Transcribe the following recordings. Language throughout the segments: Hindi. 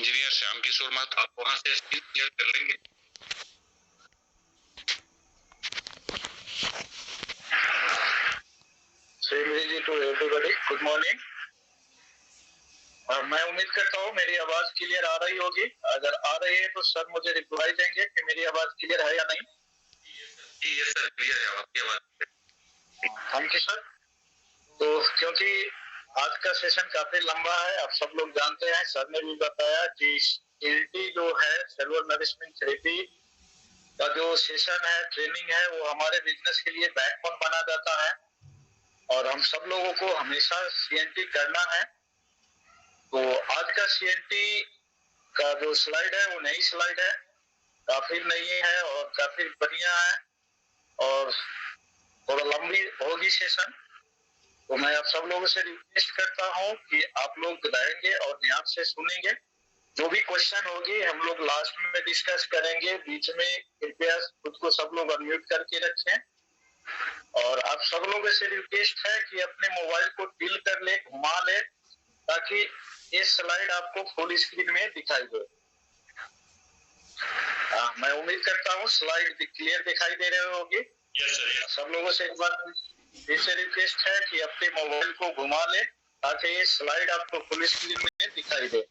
इंजीनियर श्याम किशोर महतो, आप वहां से स्क्रीन क्लियर कर लेंगे। To everybody, good morning. मैं उम्मीद करता हूँ मेरी आवाज क्लियर आ रही होगी। अगर आ रही है तो सर मुझे रिप्लाई देंगे कि मेरी आवाज क्लियर है या नहीं। यस सर, क्लियर है आपकी आवाज। Thank you sir. तो क्योंकि आज का सेशन काफी लंबा है, आप सब लोग जानते हैं, सर ने भी बताया कि CNT जो है सेलुलर नरिशमेंट थेरेपी का जो सेशन है, ट्रेनिंग है, वो हमारे बिजनेस के लिए बैकबोन बना जाता है और हम सब लोगों को हमेशा CNT करना है। तो आज का CNT का जो स्लाइड है वो नई स्लाइड है, काफी नई है और काफी बढ़िया है और थोड़ा लंबी होगी सेशन। तो मैं आप सब लोगों से रिक्वेस्ट करता हूँ कि आप लोग रहेंगे और ध्यान से सुनेंगे। जो भी क्वेश्चन होगी हम लोग लास्ट में डिस्कस करेंगे। बीच में कृपया खुद को सब लोग अनम्यूट करके रखें और आप सब लोगों से रिक्वेस्ट है कि अपने मोबाइल को टिल कर ले, घुमा ले, ताकि ये स्लाइड आपको फुल स्क्रीन में दिखाई दे। मैं उम्मीद करता हूँ स्लाइड क्लियर दिखाई दे रहे होगी। Yes sir. सब लोगों से एक बार फिर से रिक्वेस्ट है कि अपने मोबाइल को घुमा ले ताकि ये स्लाइड आपको फुल स्क्रीन में दिखाई दे।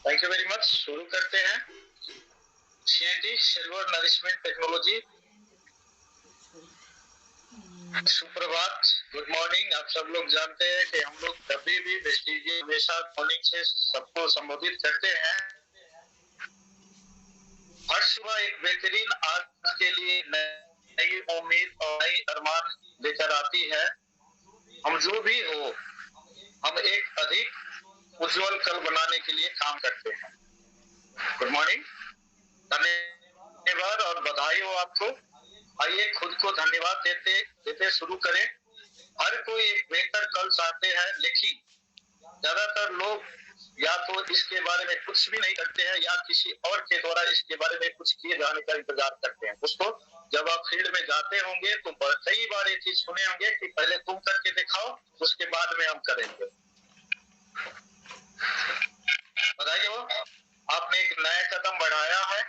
Thank you very much. शुरू करते हैं। CNT cellular nourishment technology. सुप्रभात, गुड मॉर्निंग। आप सब लोग जानते हैं कि हम लोग कभी भी वेस्टिजियस हमेशा मॉर्निंग से सबको संबोधित करते हैं। हर सुबह एक बेहतरीन आज के लिए नई उम्मीद और नई अरमान लेकर आती है। हम जो भी हो, हम एक अधिक उज्जवल कल बनाने के लिए काम करते हैं। गुड मॉर्निंग, धन्यवाद और बधाई हो आपको। आइए खुद को धन्यवाद देते देते शुरू करें। हर कोई एक बेहतर कल चाहते हैं, लेकिन ज्यादातर लोग या तो इसके बारे में कुछ भी नहीं करते हैं या किसी और के द्वारा इसके बारे में कुछ किए जाने का इंतजार करते हैं। उसको जब आप फील्ड में जाते होंगे तो कई बार ये चीज सुने होंगे कि पहले तुम करके दिखाओ, उसके बाद में हम करेंगे। बधाई हो, आपने एक नया कदम बढ़ाया है,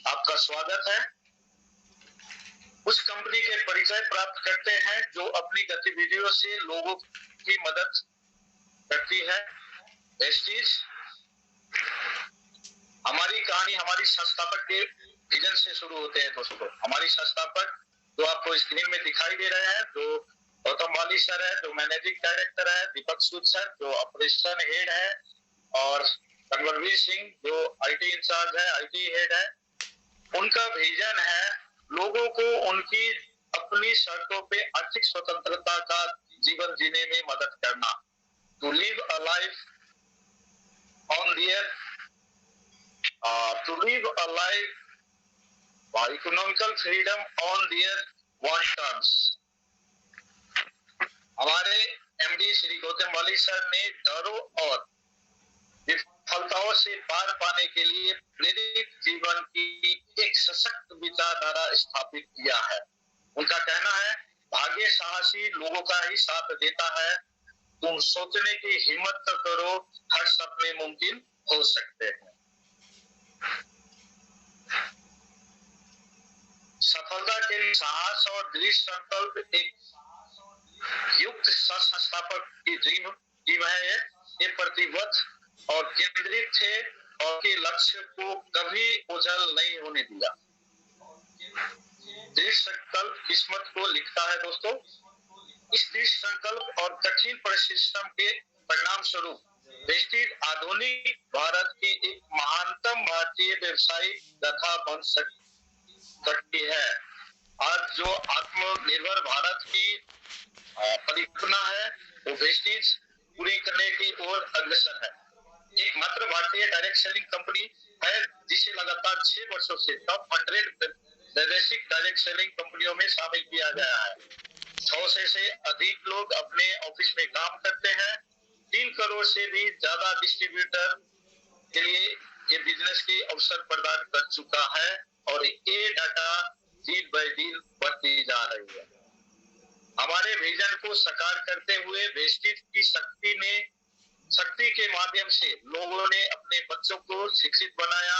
आपका स्वागत है। उस कंपनी के परिचय प्राप्त करते हैं जो अपनी गतिविधियों से लोगों की मदद करती है। वेस्टीज। हमारी कहानी हमारी संस्थापक के विजन से शुरू होते हैं दोस्तों। हमारी संस्थापक जो आपको स्क्रीन में दिखाई दे रहे हैं, जो गौतम वाली सर है जो मैनेजिंग डायरेक्टर है, दीपक सूद सर जो ऑपरेशन हेड है और कन्वरवीर सिंह जो IT इंचार्ज है, IT हेड है। उनका विजन है लोगों को उनकी अपनी शर्तों पे आर्थिक स्वतंत्रता का जीवन जीने में मदद करना। To live a life on there to live a life by economical freedom on their own terms। हमारे MD श्री गौतम वाली सर ने डरों और विफलताओं से पार पाने के लिए प्रेरित जीवन की एक सशक्त विचारधारा स्थापित किया है। उनका कहना है, भाग्य साहसी लोगों का ही साथ देता है। तुम सोचने की हिम्मत करो, हर सपने मुमकिन हो सकते हैं। सफलता के लिए साहस और दृढ़ संकल्प एक युक्त संस्थापक की ड्रीम है। ये प्रतिबद्ध और केंद्रित थे और के लक्ष्य को कभी ओझल नहीं होने दिया। दृढ़ संकल्प किस्मत को लिखता है दोस्तों। इस दृढ़ संकल्प और कठिन परिश्रम के परिणाम स्वरूप वेस्टीज आधुनिक भारत की एक महानतम भारतीय व्यवसायिक गाथा बन सकती है। आज जो आत्मनिर्भर भारत की परिकल्पना है वो वेस्टीज पूरी करने की ओर अग्रसर है। एकमात्र भारतीय डायरेक्ट सेलिंग कंपनी है जिसे लगातार 6 वर्षों से टॉप 100 वैश्विक डायरेक्ट सेलिंग कंपनियों में शामिल किया गया है। 100 से अधिक लोग अपने ऑफिस में काम करते हैं। 3 करोड़ से भी ज्यादा डिस्ट्रीब्यूटर के लिए ये बिजनेस के अवसर प्रदान कर चुका है और ये डाटा दिन बाय दिन बढ़ती जा रही है। हमारे विजन को साकार करते हुए वेस्टीज की शक्ति ने शक्ति के माध्यम से लोगों ने अपने बच्चों को शिक्षित बनाया,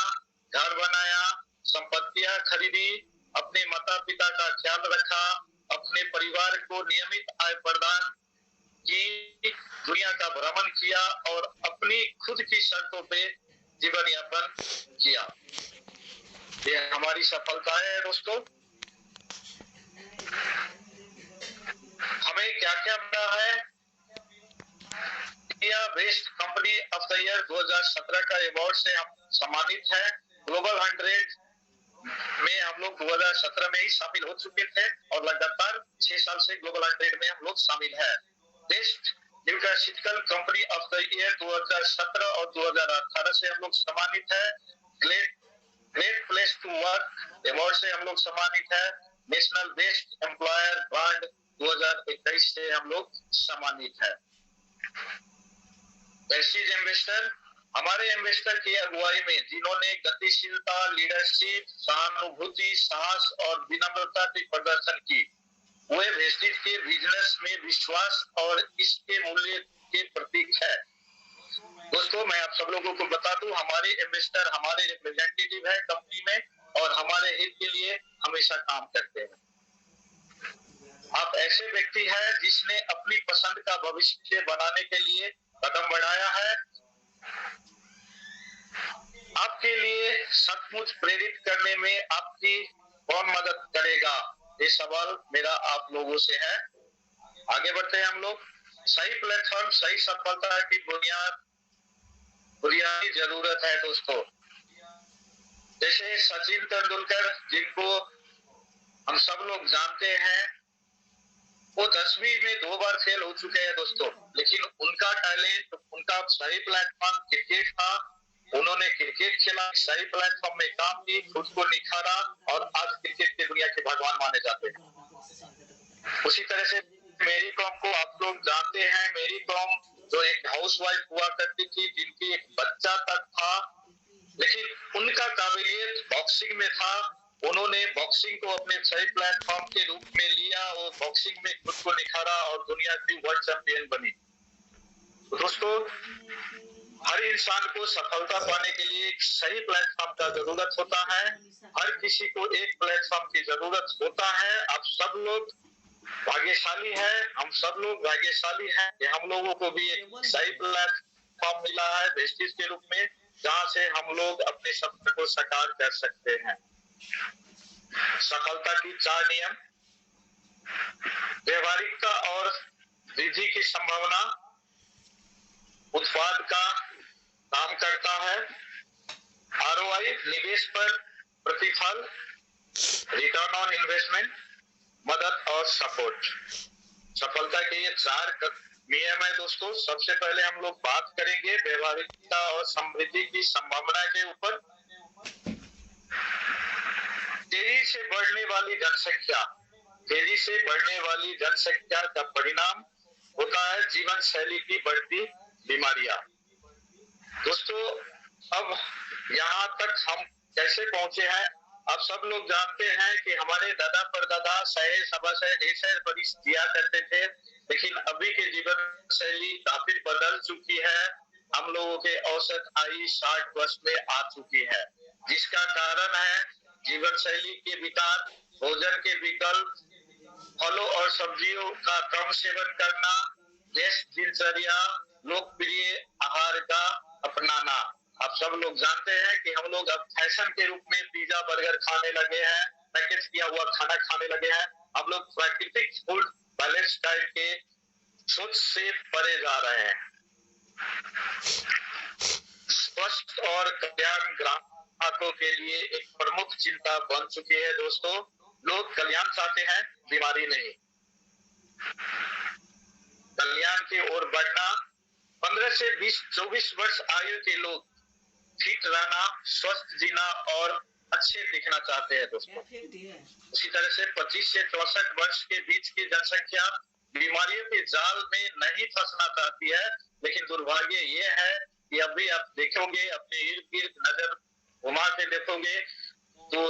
घर बनाया, संपत्तियां खरीदी, अपने माता पिता का ख्याल रखा, अपने परिवार को नियमित आय प्रदान की, दुनिया का भ्रमण किया और अपनी खुद की शर्तों पे जीवन यापन किया। ये हमारी सफलता है दोस्तों। हमें क्या क्या मिला है? India best company of the year 2017 का अवार्ड से हम सम्मानित है। ग्लोबल 100 में हम लोग 2017 में ही शामिल हो चुके थे और लगातार 6 साल से ग्लोबल 100 में हम लोग शामिल है। Best nutraceutical company of the year 2017 और 2018 से हम लोग सम्मानित है। Great place to work award से हम लोग सम्मानित है। नेशनल बेस्ट एम्प्लॉयर ब्रांड 2021 से हम लोग सम्मानित है। प्रेस्टीज इन्वेस्टर, हमारे इन्वेस्टर की अगुवाई में जिन्होंने गतिशीलता, लीडरशिप, सहानुभूति, साहस और विनम्रता की प्रदर्शन की, वे प्रेस्टीज के बिजनेस में विश्वास और इसके मूल्य के प्रतीक है। दोस्तों, मैं आप सब लोगों को बता दूं, हमारे इन्वेस्टर हमारे रिप्रेजेंटेटिव है कंपनी में और हमारे हित के लिए हमेशा काम करते हैं। आप ऐसे व्यक्ति हैं जिसने अपनी पसंद का भविष्य बनाने के लिए कदम बढ़ाया है। आपके लिए सचमुच प्रेरित करने में आपकी कौन मदद करेगा? ये सवाल मेरा आप लोगों से है। आगे बढ़ते हैं हम लोग। सही प्लेटफॉर्म सही सफलता की बुनियादी जरूरत है दोस्तों। जैसे सचिन तेंदुलकर, जिनको हम सब लोग जानते हैं, वो 10वीं में 2 बार फेल हो चुके हैं दोस्तों, लेकिन उनका टैलेंट, उनका सही प्लेटफॉर्म क्रिकेट था। उन्होंने क्रिकेट खेला, सही प्लेटफॉर्म में काम की, खुद को निखारा और आज क्रिकेट की दुनिया के भगवान माने जाते हैं। उसी तरह से मेरी कॉम को आप लोग जानते हैं। मेरी कॉम जो एक हाउसवाइफ हुआ करती थी, जिनकी एक बच्चा तक था, लेकिन उनका काबिलियत बॉक्सिंग में था। उन्होंने बॉक्सिंग को अपने सही प्लेटफॉर्म के रूप में लिया और बॉक्सिंग में खुद को निखारा और दुनिया की वर्ल्ड चैंपियन बनी। तो दोस्तों, हर इंसान को सफलता पाने के लिए एक सही प्लेटफॉर्म का जरूरत होता है। हर किसी को एक प्लेटफॉर्म की जरूरत होता है। आप सब लोग भाग्यशाली हैं, हम सब लोग भाग्यशाली हैं कि हम लोगों को भी एक सही प्लेटफॉर्म मिला है प्रेस्टीज के रूप में, जहां से हम लोग अपने सपने को साकार कर सकते हैं। सफलता की 4 नियम: व्यवहारिकता और वृद्धि की संभावना, उत्पाद का काम करता है, ROI निवेश पर प्रतिफल, रिटर्न ऑन इन्वेस्टमेंट, मदद और सपोर्ट। सफलता के ये 4 नियम है दोस्तों। सबसे पहले हम लोग बात करेंगे व्यवहारिकता और समृद्धि की संभावना के ऊपर। तेजी से बढ़ने वाली जनसंख्या, तेजी से बढ़ने वाली जनसंख्या का परिणाम होता है जीवन शैली की बढ़ती बीमारियां। दोस्तों, अब यहाँ तक हम कैसे पहुंचे हैं? आप सब लोग जानते हैं कि हमारे दादा परदादा 100 बरिस जिया करते थे, लेकिन अभी के जीवन शैली काफी बदल चुकी है। हम लोगों के औसत आयु 60 वर्ष में आ चुकी है, जिसका कारण है जीवन शैली के विकार, भोजन के विकल्प, फलों और सब्जियों का कम सेवन करना, व्यस्त दिनचर्या, लोकप्रिय आहार का अपनाना। आप सब लोग जानते हैं कि हम लोग अब फैशन के रूप में पिज्जा बर्गर खाने लगे हैं, पैकेज किया हुआ खाना खाने लगे हैं। हम लोग प्राकृतिक फूड बैलेंस डाइट के सोच से परे जा रहे हैं। स्वस्थ और कल्याण ग्राहकों के लिए एक प्रमुख चिंता बन चुकी है दोस्तों। लोग कल्याण चाहते हैं, बीमारी नहीं। कल्याण की ओर बढ़ना। 15 से 24 वर्ष आयु के लोग फिट रहना, स्वस्थ जीना और अच्छे दिखना चाहते हैं दोस्तों। उसी तरह से 25 से 64 वर्ष के बीच की जनसंख्या बीमारियों के जाल में नहीं फंसना चाहती है, लेकिन दुर्भाग्य ये है कि अभी आप देखोगे, अपने इर्द गिर्द नजर घुमा के देखोगे तो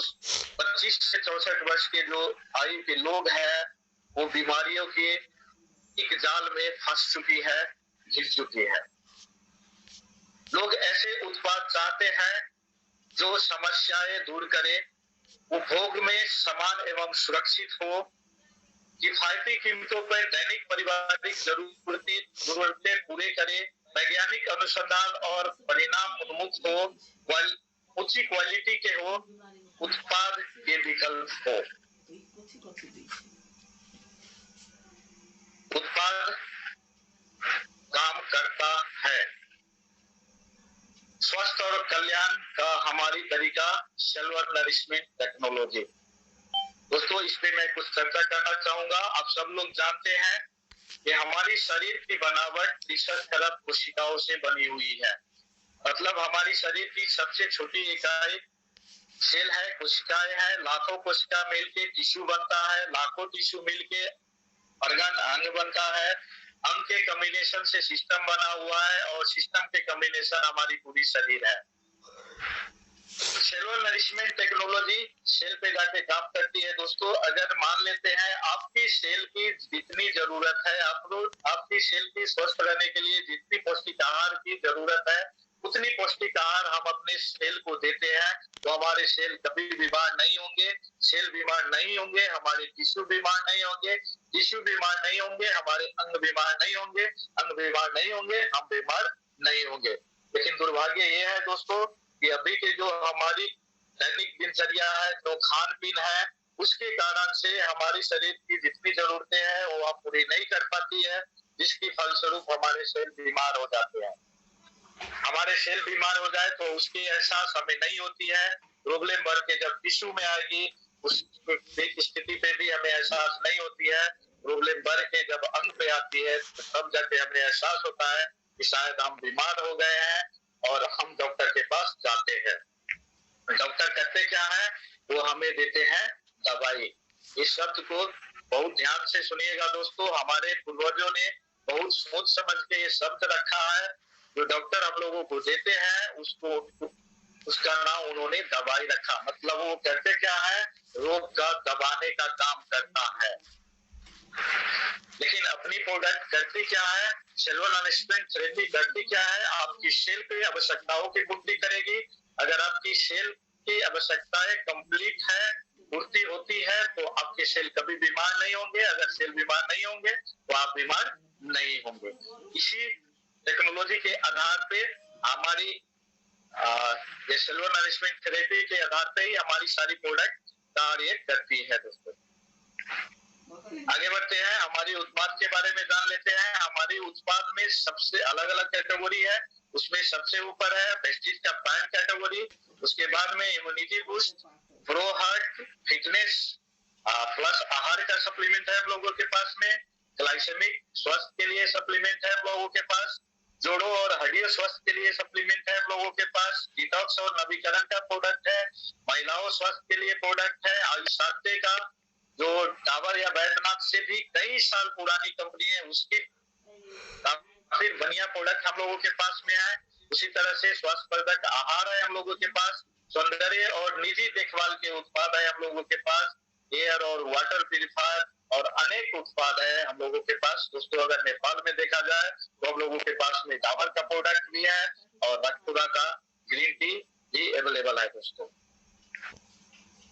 25 से 64 वर्ष के जो आयु के लोग हैं, वो बीमारियों के एक जाल में फंस चुकी है, घिर चुकी है। लोग ऐसे उत्पाद चाहते हैं जो समस्याएं दूर करे, उपभोग में समान एवं सुरक्षित हो, किफायती कीमतों पर दैनिक पारिवारिक जरूरतें पूरे करे, वैज्ञानिक अनुसंधान और परिणाम उन्मुख हो, ऊंची क्वालिटी के हो, उत्पाद के विकल्प हो। उत्पाद काम करता है। स्वास्थ्य और कल्याण का हमारी तरीका, सेलुलर नरिशमेंट टेक्नोलॉजी। दोस्तों, इस पे मैं कुछ चर्चा करना चाहूंगा। आप सब लोग जानते हैं कि हमारी शरीर की बनावट 63 खरब कोशिकाओं से बनी हुई है। मतलब हमारी शरीर की सबसे छोटी इकाई सेल है, कोशिकाएं हैं। लाखों कोशिका मिलके टिश्यू बनता है, लाखों टिश्यू मिलके ऑर्गन अंग बनता है। अंग के कॉम्बिनेशन से सिस्टम बना हुआ है और सिस्टम के कॉम्बिनेशन हमारी पूरी शरीर है। सेलुलर नरिशमेंट टेक्नोलॉजी सेल पे जाके काम करती है। दोस्तों, अगर मान लेते हैं आपकी सेल की जितनी जरूरत है, आपकी सेल की स्वस्थ रहने के लिए जितनी पौष्टिक आहार की जरूरत है, उतनी पौष्टिक आहार हम अपने सेल को देते हैं, तो हमारे सेल कभी बीमार नहीं होंगे। सेल बीमार नहीं होंगे, हमारे टिश्यू बीमार नहीं होंगे, टिश्यू बीमार नहीं होंगे, हमारे अंग बीमार नहीं होंगे, अंग बीमार नहीं होंगे, हम बीमार नहीं होंगे। लेकिन दुर्भाग्य ये है दोस्तों कि अभी के जो हमारी दैनिक दिनचर्या है, जो खान पीन है, उसके कारण से हमारी शरीर की जितनी जरूरतें हैं वो आप पूरी नहीं कर पाती है, जिसकी फलस्वरूप हमारे सेल बीमार हो जाते हैं। हमारे सेल बीमार हो जाए तो उसकी एहसास हमें नहीं होती है। प्रॉब्लम बढ़ के जब टिश्यू में आएगी उस स्थिति पे भी हमें एहसास नहीं होती है। प्रॉब्लम बढ़ के जब अंग पे आती है तो तब जाके हमें एहसास होता है कि शायद हम बीमार हो गए हैं और हम डॉक्टर के पास जाते हैं। डॉक्टर करते क्या है, वो हमें देते हैं दवाई। इस शब्द को बहुत ध्यान से सुनिएगा दोस्तों। हमारे पूर्वजों ने बहुत सोच समझ के ये शब्द रखा है। जो डॉक्टर हम लोगों को देते हैं उसका नाम उन्होंने दवाई रखा। मतलब वो करते क्या है, रोग का दबाने का काम करता है। लेकिन अपनी प्रोडक्ट करती क्या है, सेलुलर नरिशमेंट थेरेपी करती क्या है, आपकी सेल की आवश्यकताओं की पूर्ति करेगी। अगर आपकी सेल की आवश्यकताएं कंप्लीट है, पूर्ति होती है, तो आपके सेल कभी बीमार नहीं होंगे। अगर सेल बीमार नहीं होंगे तो आप बीमार नहीं होंगे। इसी टेक्नोलॉजी के आधार पे हमारी ये सेलुलर नरिशमेंट थेरेपी के आधार पे ही हमारी सारी प्रोडक्ट कार्य करती है। दोस्तों, आगे बढ़ते हैं, हमारी उत्पाद के बारे में जान लेते हैं। हमारी उत्पाद में सबसे अलग अलग कैटेगरी है। उसमें सबसे ऊपर है वेस्टीज का प्राइम कैटेगरी, उसके बाद में immunity boost, pro heart, fitness plus आहार का सप्लीमेंट है हम लोगों के पास में, ग्लाइसेमिक स्वास्थ्य के लिए सप्लीमेंट है हम लोगों के पास, जोड़ों और हड्डियों स्वास्थ्य के लिए सप्लीमेंट है हम लोगों के पास, डिटॉक्स और नवीकरण का प्रोडक्ट है, महिलाओं स्वास्थ्य के लिए प्रोडक्ट है, आयुष्य का जो डाबर या बैद्यनाथ से भी कई साल पुरानी कंपनी है, उसकी काफी बढ़िया प्रोडक्ट हम लोगों के पास में है। उसी तरह से स्वास्थ्यवर्धक आहार है हम लोगों के पास, सौंदर्य और निजी देखभाल के उत्पाद है हम लोगों के पास, एयर और वाटर प्यूरिफायर और अनेक उत्पाद है हम लोगों के पास। दोस्तों, अगर नेपाल में देखा जाए तो हम लोगों के पास में डाबर का प्रोडक्ट भी है और रक्तपुरा का ग्रीन टी भी अवेलेबल है। दोस्तों,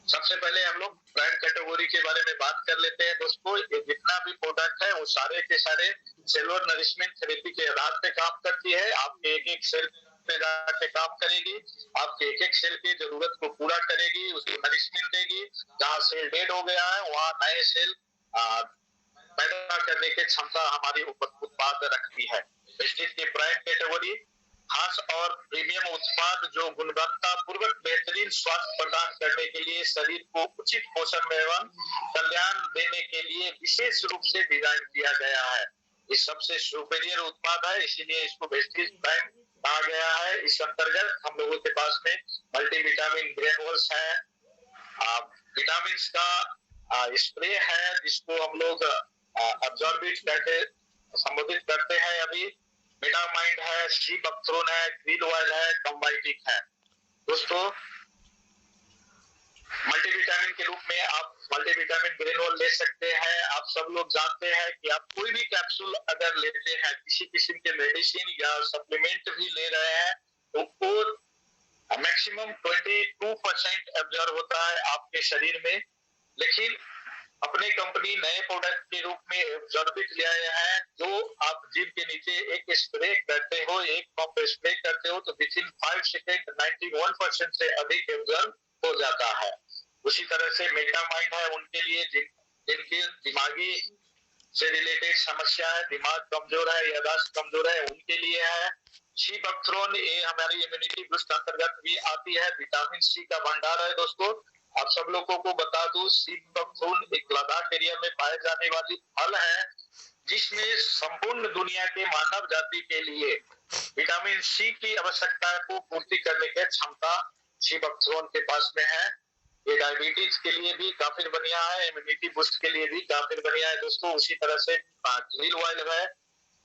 सबसे पहले हम लोग ब्रांड कैटेगरी के बारे में बात कर लेते हैं। दोस्तों, ये जितना भी प्रोडक्ट है वो सारे के सारे सेलुलर नरिशमेंट थेरेपी के आधार पे काम करती है। आपके एक एक सेल पे जाके काम करेगी, आपके एक एक सेल की जरूरत को पूरा करेगी, उसको नरिशमेंट देगी। जहाँ सेल डेड हो गया है वहाँ नए सेल पैदा करने की क्षमता हमारी उत्पाद रखती है। वेस्टीज की प्राइम कैटेगरी खास और प्रीमियम उत्पाद जो गुणवत्ता पूर्वक बेहतरीन स्वास्थ्य प्रदान करने के लिए शरीर को उचित पोषण एवं कल्याण देने के लिए विशेष रूप से डिजाइन किया गया है। ये सबसे सुपीरियर उत्पाद है, इसीलिए इसको वेस्टीज प्राइम कहा गया है। इस अंतर्गत हम लोगों के पास में मल्टीविटामिन ग्रेनुअल्स है, विटामिन का स्प्रे है जिसको हम लोग अब्जॉर्बिट करके संबोधित करते हैं। अभी मेटामाइंड है, सी बक्थ्रोन है, क्रील ऑयल है, कम्बाइटिक है। दोस्तों, मल्टीविटामिन के रूप में आप मल्टीविटामिन ग्रेनुअल ले सकते हैं। आप सब लोग जानते हैं कि आप कोई भी कैप्सूल अगर लेते हैं, किसी किस्म के मेडिसिन या सप्लीमेंट भी ले रहे हैं, तो वो मैक्सिमम 22% एब्जॉर्ब होता है आपके शरीर में। लेकिन अपने कंपनी नए प्रोडक्ट के रूप में एब्जॉर्बिट ले आया है, जो आप जीभ के नीचे एक स्प्रे करते हो, एक पंप स्प्रे करते हो तो विद इन 5 सेकेंड 91% से अधिक एब्जॉर्ब हो जाता है। उसी तरह से मेटामाइंड है उनके लिए जिनकी दिमागी से रिलेटेड समस्या है, दिमाग कमजोर है, याददाश्त कमजोर है, उनके लिए है। सी बकथ्रोन ये हमारी इम्यूनिटी बूस्ट अंतर्गत भी आती है। विटामिन सी का भंडार है दोस्तों। आप सब लोगों को बता दूं, सी बकथ्रोन एक लद्दाख एरिया में पाए जाने वाली फल है, जिसमें संपूर्ण दुनिया के मानव जाति के लिए विटामिन सी की आवश्यकता को पूर्ति करने की क्षमता सी बकथ्रोन के पास में है। ये डायबिटीज के लिए भी काफी बढ़िया है, इम्यूनिटी बूस्ट के लिए भी काफी बढ़िया है दोस्तों। उसी तरह से krill ऑयल है,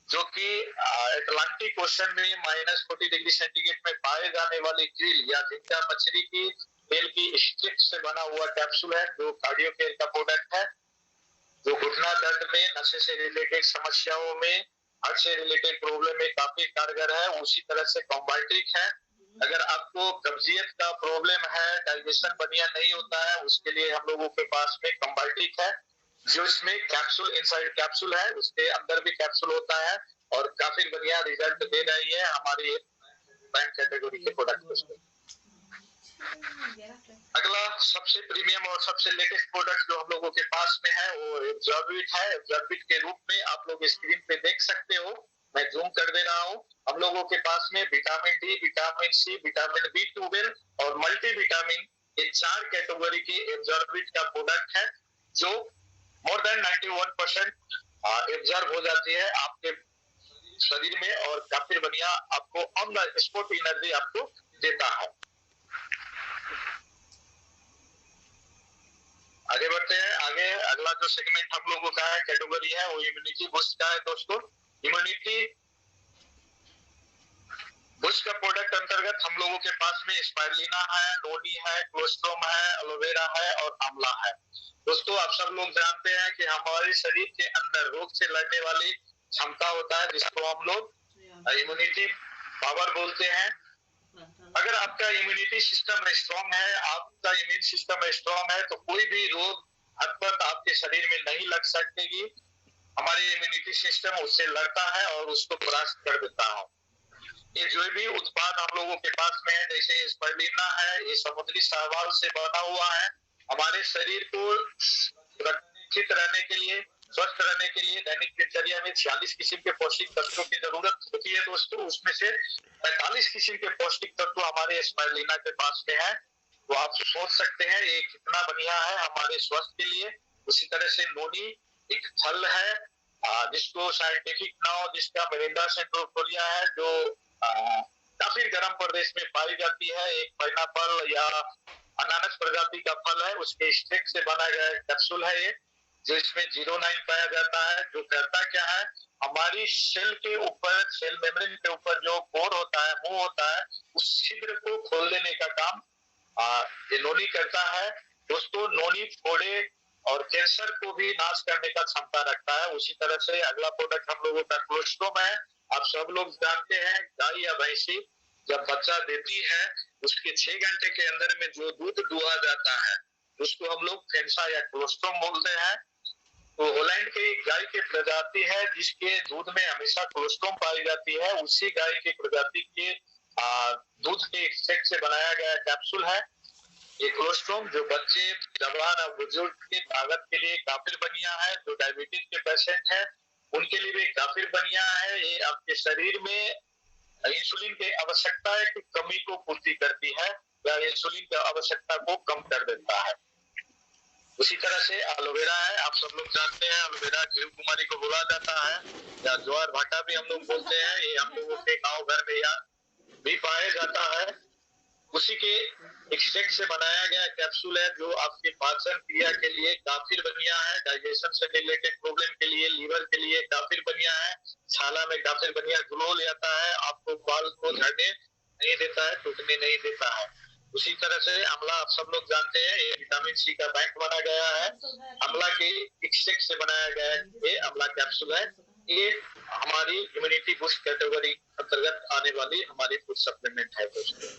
जो कि अटलांटिक ओशन में -40 डिग्री सेंटीग्रेड में पाए जाने वाली krill या झींगा मछली की तेल की स्टिक से बना हुआ कैप्सूल है, जो कार्डियो केयर का प्रोडक्ट है, जो घुटना दर्द में, नशे से रिलेटेड समस्याओं में, हार्ट से रिलेटेड प्रॉब्लम में काफी कारगर है। उसी तरह से कॉम्बाइट्रिक है, अगर आपको कब्जियत का प्रॉब्लम है, डाइजेशन बढ़िया नहीं होता है, उसके लिए हम लोगों के पास में कॉम्बाइट्रिक है, जो इसमें कैप्सूल इनसाइड कैप्सूल है, उसके अंदर भी कैप्सूल होता है और काफी बढ़िया रिजल्ट दे रही है हमारी बैंक कैटेगरी के प्रोडक्ट। अगला सबसे प्रीमियम और सबसे लेटेस्ट प्रोडक्ट जो हम लोगों के पास में है वो एब्जॉर्बिट है। एब्जॉर्बिट के रूप में आप लोग स्क्रीन पे देख सकते हो, मैं जूम कर दे रहा हूँ। हम लोगों के पास में vitamin D, vitamin C, vitamin B12 और मल्टीविटामिन, ये 4 कैटेगरी के एब्जॉर्बिट का प्रोडक्ट है, जो मोर देन 91% एब्जॉर्ब हो जाती है आपके शरीर में और काफी बढ़िया आपको ऑन द स्पॉट एनर्जी आपको देता है। आगे बढ़ते हैं। आगे अगला जो सेगमेंट हम लोगों का है, कैटेगरी है, वो इम्यूनिटी बूस्ट का है दोस्तों। इम्यूनिटी बूस्ट का प्रोडक्ट अंतर्गत हम लोगों के पास में स्पाइरुलिना है, नोनी है, क्लोस्ट्रोम है, एलोवेरा है और आंवला है। दोस्तों आप सब लोग जानते हैं कि हमारे शरीर के अंदर रोग से लड़ने वाली क्षमता होता है, जिसको हम लोग इम्यूनिटी पावर बोलते हैं। अगर आपका इम्यूनिटी सिस्टम स्ट्रांग है, आपका इम्यून सिस्टम स्ट्रांग है, तो कोई भी रोग हद आपके शरीर में नहीं लग सकेगी। हमारे इम्यूनिटी सिस्टम उससे लड़ता है और उसको परास्त कर देता है। ये जो भी उत्पाद हम लोगों के पास में है, जैसे स्पाइरुलिना है, ये समुद्री शैवाल से बना हुआ है। हमारे शरीर को सुरक्षित रहने के लिए, स्वस्थ रहने के लिए दैनिक दिनचर्या में 46 किस्म के पौष्टिक तत्वों की जरूरत होती है दोस्तों। उसमें से 45 किस्म के पौष्टिक तत्व हमारे स्पाइरुलिना के पास में है। तो आप सोच सकते हैं ये कितना बढ़िया है हमारे स्वास्थ्य के लिए। उसी तरह से नोनी एक फल है, जिसको साइंटिफिक नाम जिसका मेरिंडा सेंट्रोफोलिया है, जो काफी गर्म प्रदेश में पाई जाती है। एक पाइनएप्पल या अनानस प्रजाति का फल है, उसके स्टिक से बना गया कैप्सूल है ये, जो इसमें 09 पाया जाता है। जो करता क्या है, हमारी सेल के ऊपर, सेल मेम्ब्रेन के ऊपर जो पोर होता है, मुंह होता है, उस छिद्र को खोल देने का काम ये नोनी करता है दोस्तों। नोनी फोड़े और कैंसर को भी नाश करने का क्षमता रखता है। उसी तरह से अगला प्रोडक्ट हम लोगों का क्लोस्ट्रोम है। आप सब लोग जानते हैं, गाय या भैंसी जब बच्चा देती है, उसके 6 घंटे के अंदर में जो दूध दुहा जाता है, उसको हम लोग फेंसा या क्लोस्ट्रोम बोलते हैं। तो हॉलैंड की गाय की प्रजाति है, जिसके दूध में हमेशा क्लोस्ट्रोम पाई जाती है। उसी गाय की प्रजाति के दूध के एक्सट्रैक्ट से बनाया गया कैप्सूल है ये क्लोस्ट्रोम, जो बच्चे, जवान और बुजुर्ग की ताकत के लिए काफी बढ़िया है। जो डायबिटीज के पेशेंट है, उनके लिए भी काफी बढ़िया है। ये आपके शरीर में इंसुलिन की आवश्यकता की कमी को पूर्ति करती है या इंसुलिन की आवश्यकता को कम कर देता है। उसी तरह से एलोवेरा है। आप सब लोग जानते हैं, एलोवेरा घिव कुमारी को बोला जाता है या ज्वार भाटा भी हम लोग बोलते हैं। ये हम लोगों के गाँव घर में या भी पाया जाता है। उसी के एक्सट्रैक्ट से बनाया गया कैप्सूल है, जो आपके पाचन क्रिया के लिए काफी बढ़िया है। डाइजेशन से रिलेटेड प्रॉब्लम के लिए, लीवर के लिए काफी बढ़िया है। छाला में काफी बढ़िया ग्लो लाता है, आपको बाल को झड़ने नहीं देता है, टूटने नहीं देता है। उसी तरह से आंवला आप सब लोग जानते हैं, ये विटामिन सी का बैंक बना गया है। आंवला के एक्सट्रैक्ट से बनाया गया ये आंवला कैप्सूल है। ये हमारी इम्यूनिटी बूस्ट कैटेगरी अंतर्गत आने वाली हमारी फूड सप्लीमेंट है दोस्तों।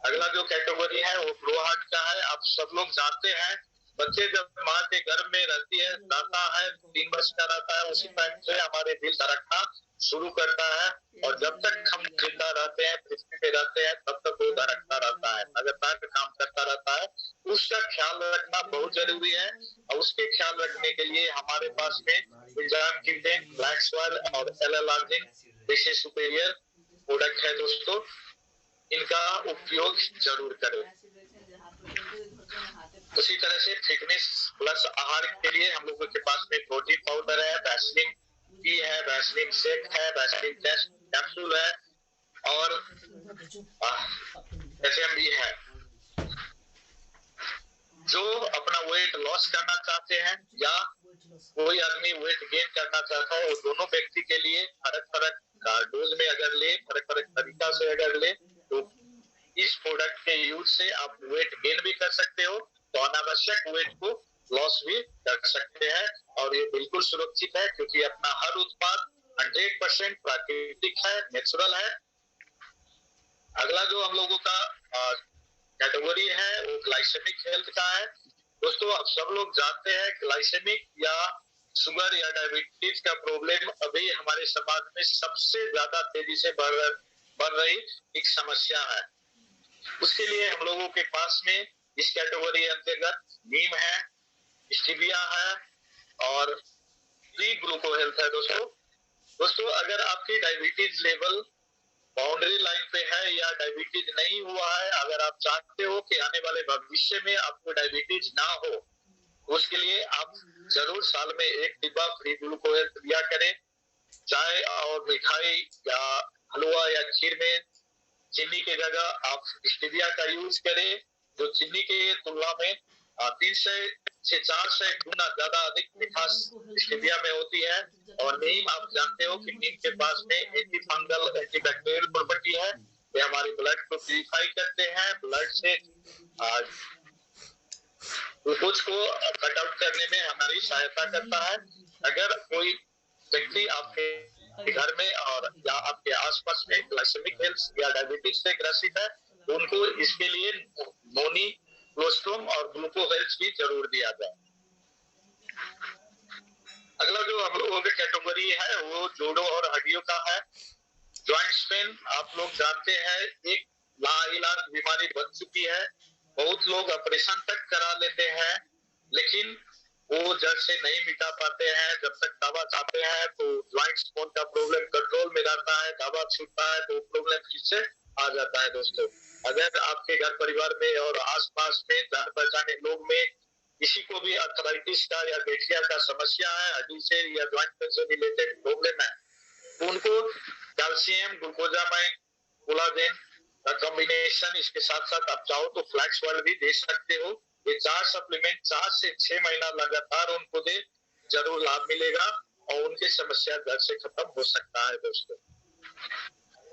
अगला जो कैटेगरी है वो ग्रो हार्ट का है। आप सब लोग जानते हैं बच्चे जब माँ के गर्भ में रहती है, दाता है, 3 वर्ष का रहता है, उसी टाइम से हमारे दिल धड़कना शुरू करता है और जब तक हम जिंदा रहते हैं, पृथ्वी पे रहते हैं, तब तक वो धड़कता रहता है, लगातार काम करता रहता है। उसका ख्याल रखना बहुत जरूरी है और उसके ख्याल रखने के लिए हमारे पास में एंजाइम किल्डेन, ब्लैक स्वेल और एल-एलार्जिन जैसे सुपेरियर प्रोडक्ट है दोस्तों, इनका उपयोग जरूर करें। उसी तरह से फिटनेस प्लस आहार के लिए हम लोगों के पास में प्रोटीन पाउडर है, वैसलीन टी है, वैसलीन शेक है, वैसलीन कैप्सूल है और एचएमबी है। जो अपना वेट लॉस करना चाहते हैं या कोई आदमी वेट गेन करना चाहता है, वो दोनों व्यक्ति के लिए फर्क फर्क डोज में अगर ले, फर्क फर्क तरीका से अगर ले, तो इस प्रोडक्ट के यूज से आप वेट गेन भी कर सकते हो, तो अनावश्यक वेट को लॉस भी कर सकते हैं और ये बिल्कुल सुरक्षित है क्योंकि अपना हर उत्पाद 100% प्राकृतिक है, नेचुरल है। अगला जो हम लोगों का कैटेगरी है वो ग्लाइसेमिक हेल्थ का है। दोस्तों आप सब लोग जानते हैं ग्लाइसेमिक या शुगर या डायबिटीज का प्रॉब्लम अभी हमारे समाज में सबसे ज्यादा तेजी से बढ़ रही एक समस्या है। उसके लिए हम लोगों के पास में इस कैटेगरी अंतर्गत नीम है, स्टीविया है और प्री ग्लूको हेल्थ है दोस्तों अगर आपकी डायबिटीज लेवल बाउंड्री लाइन पे है या डायबिटीज नहीं हुआ है, अगर आप चाहते हो कि आने वाले भविष्य में आपको डायबिटीज ना हो, उसके लिए आप जरूर साल में 1 डिब्बा फ्री ग्लूको हेल्थ लिया करें। चाय और मिठाई या हलवा या खीर में चीनी की जगह आप स्टीविया का यूज करें, जो चीनी के तुलना में 300 से 400 गुना ज्यादा अधिक मिठास स्टीविया में होती है। और नीम आप जानते हो कि नीम के पास में anti fungal, anti bacterial property है, ये हमारी ब्लड को प्यूरिफाई करते हैं, ब्लड से ग्लूकोज को कट आउट करने में हमारी सहायता करता है। अगर कोई व्यक्ति आपके घर में और या आपके आसपास में ग्लाइसेमिक हेल्थ या डायबिटीज से ग्रसित है, तो उनको इसके लिए मोनी, क्लोस्ट्रोम और ग्लूको हेल्थ भी जरूर दिया जाए। अगला जो हम लोगों की कैटेगरी है वो जोड़ों और हड्डियों का है। जॉइंट पेन आप लोग जानते हैं एक लाइलाज बीमारी बन चुकी है। बहुत लोग ऑपरेशन तक करा लेते हैं लेकिन वो जड़ से नहीं मिटा पाते हैं। जब तक दवा चाहते हैं तो ज्वाइंट स्पोन का प्रॉब्लम कंट्रोल में रहता है, दवा छूटता है तो प्रॉब्लम फिर से आ जाता है। दोस्तों अगर आपके घर परिवार में और आसपास में जान पहचाने लोग में किसी को भी अर्थराइटिस का या गठिया का समस्या है, हड्डी से या ज्वाइंट से रिलेटेड प्रॉब्लम है, तो उनको कैल्शियम, ग्लूकोजामाइन, कोलाजेन का कॉम्बिनेशन, इसके साथ साथ आप चाहो तो फ्लैक्स वर्ल्ड भी दे सकते हो। ये 4 सप्लीमेंट 4 से 6 महीना लगातार उनको दे, जरूर लाभ मिलेगा और उनकी समस्या घर से खत्म हो सकता है। दोस्तों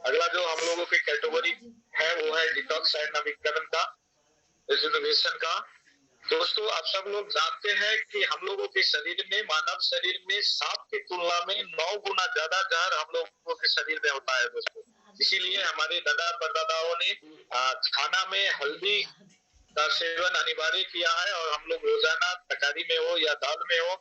अगला जो हम लोगों की कैटेगरी है वो है डिटॉक्स एंड नवीकरण का, रिजुविनेशन का। दोस्तों आप सब लोग जानते हैं कि हम लोगों के शरीर में, मानव शरीर में सांप की तुलना में 9 गुना ज्यादा जहर हम लोगों के शरीर में होता है। दोस्तों इसीलिए हमारे दादा परदादाओं ने खाना में हल्दी का सेवन अनिवार्य किया है और हम लोग रोजाना तरकारी में हो या दाल में हो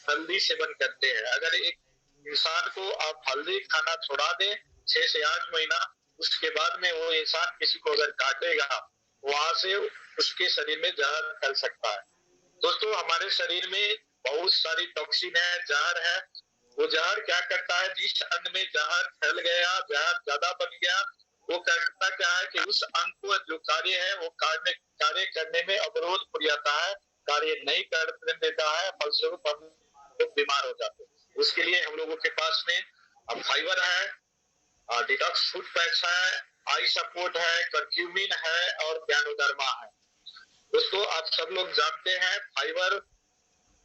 हल्दी सेवन करते हैं। अगर एक इंसान को आप हल्दी खाना छोड़ा दे 6 से 8 महीना, उसके बाद में वो इंसान किसी को अगर काटेगा, वहां से उसके शरीर में जहर फैल सकता है। दोस्तों हमारे शरीर में बहुत सारी टॉक्सिन है, जहर है। वो जहर क्या करता है, जिस अंग में जहर फैल गया, जहर ज्यादा बन गया, वो करता क्या है कि उस अंग को जो कार्य है वो कार्य करने में अवरोध पड़ जाता है, कार्य नहीं करने देता है, फलस्वरूप हम लोग बीमार हो जाते हैं। उसके लिए हम लोगों के पास में फाइबर है, डिटॉक्स फूड पैक्स है, आई सपोर्ट है, कर्क्यूमिन है और गैनोडर्मा है। दोस्तों आप सब लोग जानते हैं फाइबर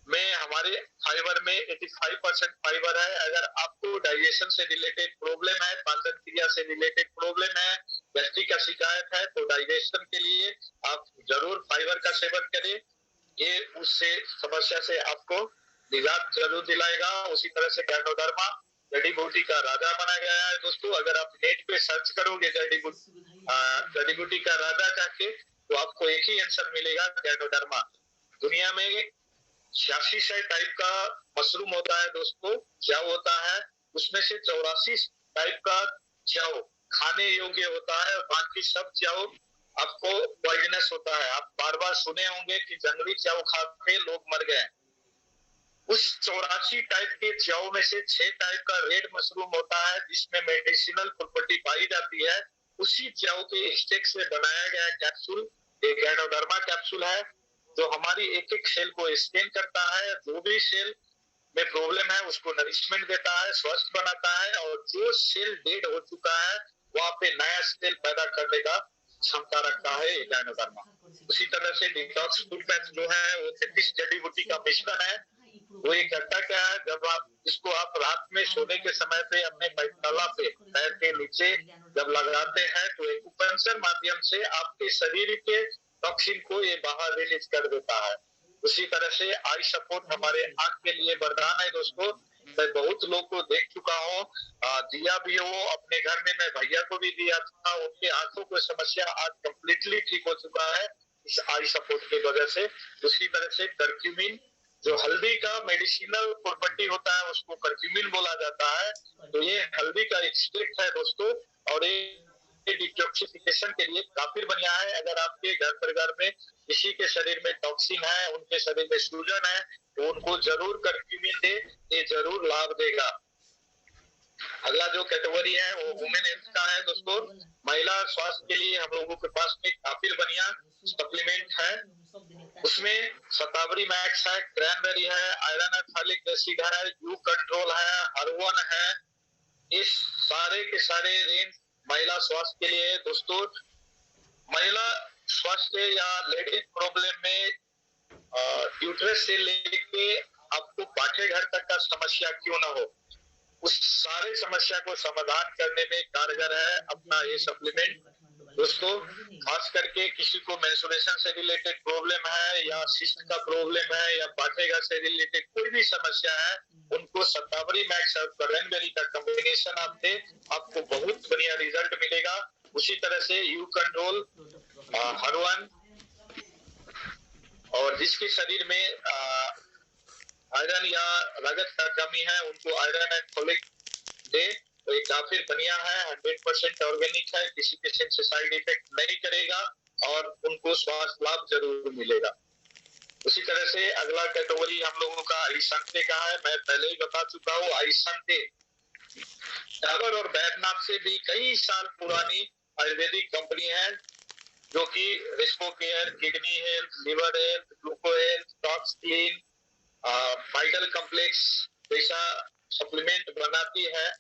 में, हमारे फाइबर में 85% फाइबर है। अगर आपको डाइजेशन से रिलेटेड प्रॉब्लम है, पाचन क्रिया से रिलेटेड प्रॉब्लम है, गैस्ट्रिक का शिकायत है, तो डाइजेशन के लिए आप जरूर फाइबर का सेवन करें। ये उससे समस्या से आपको निजात जरूर दिलाएगा। उसी तरह से गैनोडर्मा जड़ी बूटी का राजा माना गया है दोस्तों। अगर आप नेट पे सर्च करोगे जड़ी बूटी का राजा जाके, तो आपको एक ही आंसर मिलेगा, गैनोडर्मा। दुनिया में 86 टाइप का मशरूम होता है दोस्तों, च्याऊ होता है, उसमें से 84 टाइप का च्याऊ खाने योग्य होता है, और बाकी सब च्याऊ आपको पॉइजनस होता है। आप बार बार सुने होंगे कि जंगली च्याऊ खा के लोग मर गए। उस 84 टाइप के च्याऊ में से 6 टाइप का रेड मशरूम होता है, जिसमें मेडिसिनल प्रॉपर्टी पाई जाती है। उसी च्याऊ के स्टेक से बनाया गया कैप्सूल एक गैनोडर्मा कैप्सूल है, जो हमारी एक एक सेल को स्कैन करता है। जो भी सेल में प्रॉब्लम है उसको नरिशमेंट देता है, स्वस्थ बनाता है, और जो सेल डेड हो चुका है वहां पे नया सेल पैदा करने का क्षमता रखता है ये गैनोडर्मा। उसी तरह से डिटॉक्स फूड पैच जो है वो 33 जड़ी बूटी का मिश्रण है। वो ये करता क्या है, जब आप इसको आप रात में सोने के समय पे अपने पैताला पे पैर के नीचे जब लगाते हैं, तो एक्यूपंक्चर माध्यम से आपके शरीर के टॉक्सिन को ये बाहर रिलीज कर देता है। उसी तरह से आई सपोर्ट हमारे आंख के लिए वरदान है दोस्तों। मैं बहुत लोग को देख चुका हूँ, दिया भी वो अपने घर में, मैं भैया को भी दिया था, उनके आंखों को समस्या आज कम्प्लीटली ठीक हो चुका है इस आई सपोर्ट की वजह से। उसी तरह से कर्क्यूमिन, जो हल्दी का मेडिसिनल प्रॉपर्टी होता है, उसको कर्क्यूमिन बोला जाता है। तो ये हल्दी का एक्सट्रैक्ट है दोस्तों, और ये डिटॉक्सिफिकेशन के लिए काफी बढ़िया है। अगर आपके घर परिवार में किसी के शरीर में टॉक्सिन है, उनके शरीर में सूजन है, तो उनको जरूर कर्क्यूमिन दे, ये जरूर लाभ देगा। अगला जो कैटेगरी है वो वुमेन हेल्थ का है दोस्तों। महिला स्वास्थ्य के लिए हम लोगों के पास में काफी बढ़िया सप्लीमेंट है। उसमें शतावरी मैक्स है, क्रैनबेरी है, आयरन फॉलिक एसिड है, यू कंट्रोल है, हरवन है। इस सारे के सारे रेंज महिला स्वास्थ्य के लिए है दोस्तों। महिला स्वास्थ्य या लेडीज प्रॉब्लम में यूट्रस से लेके आपको पाठे घर तक का समस्या क्यों ना हो, उस सारे समस्या को समाधान करने में कारगर है अपना ये सप्लीमेंट दोस्तों। खास करके किसी को मेंस्ट्रुएशन से रिलेटेड प्रॉब्लम है, या सिस्ट का प्रॉब्लम है, या पाठेघर से रिलेटेड कोई भी समस्या है, उनको शतावरी मैक्स और क्रैनबेरी का कॉम्बिनेशन आप दे, आपको बहुत बढ़िया रिजल्ट मिलेगा। उसी तरह से यू कंट्रोल, हरवन, और जिसके शरीर में आयरन या रगत का कमी है, उनको आयरन एंड फोलिक दे, तो ये काफी बढ़िया है। 100% ऑर्गेनिक है, किसी किस्म से साइड इफेक्ट नहीं करेगा, और उनको स्वास्थ्य लाभ जरूर मिलेगा। उसी तरह से अगला कैटेगरी हम लोगों का आइसंते का है। मैं पहले ही बता चुका हूँ, आइसंते डाबर और बैद्यनाथ से भी कई साल पुरानी आयुर्वेदिक कंपनी है, जो कि respo care, kidney health, liver health, gluco health, tox clean, vital complex जैसा सप्लीमेंट बनाती है,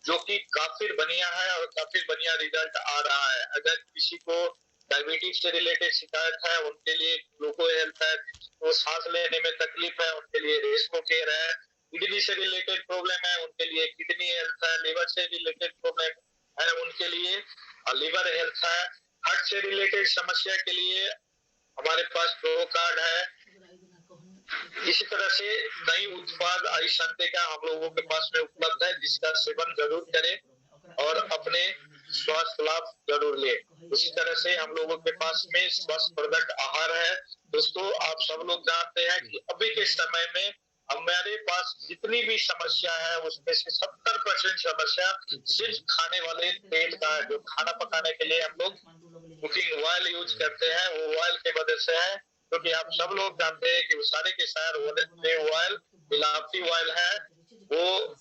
जो कि काफी बढ़िया है और काफी बढ़िया रिजल्ट आ रहा है। अगर किसी को डायबिटीज से रिलेटेड शिकायत है, उनके लिए ग्लूको हेल्थ है, तो सांस लेने में तकलीफ है, उनके लिए रिस्पो केयर है, किडनी से रिलेटेड प्रॉब्लम है, उनके लिए किडनी हेल्थ है, लिवर से रिलेटेड प्रॉब्लम है, उनके लिए लिवर हेल्थ है, हार्ट से रिलेटेड समस्या के लिए हमारे पास प्रो कार्ड है। इसी तरह से नई उत्पाद आइसंते का हम लोगों के पास में उपलब्ध है, जिसका सेवन जरूर करें और अपने स्वास्थ्य लाभ जरूर ले। उसी तरह से हम लोगों के पास में स्वास्थ्यवर्धक आहार है दोस्तों। आप सब लोग जानते हैं कि अभी के समय में हमारे पास जितनी भी समस्या है, उसमें से 70% समस्या सिर्फ खाने वाले तेल का है। जो खाना पकाने के लिए हम लोग कुकिंग ऑयल यूज करते हैं, वो ऑयल की वजह से है, क्योंकि आप सब लोग जानते हैं कि वो सारे के सारे ऑयल मिलावटी ऑयल है। वो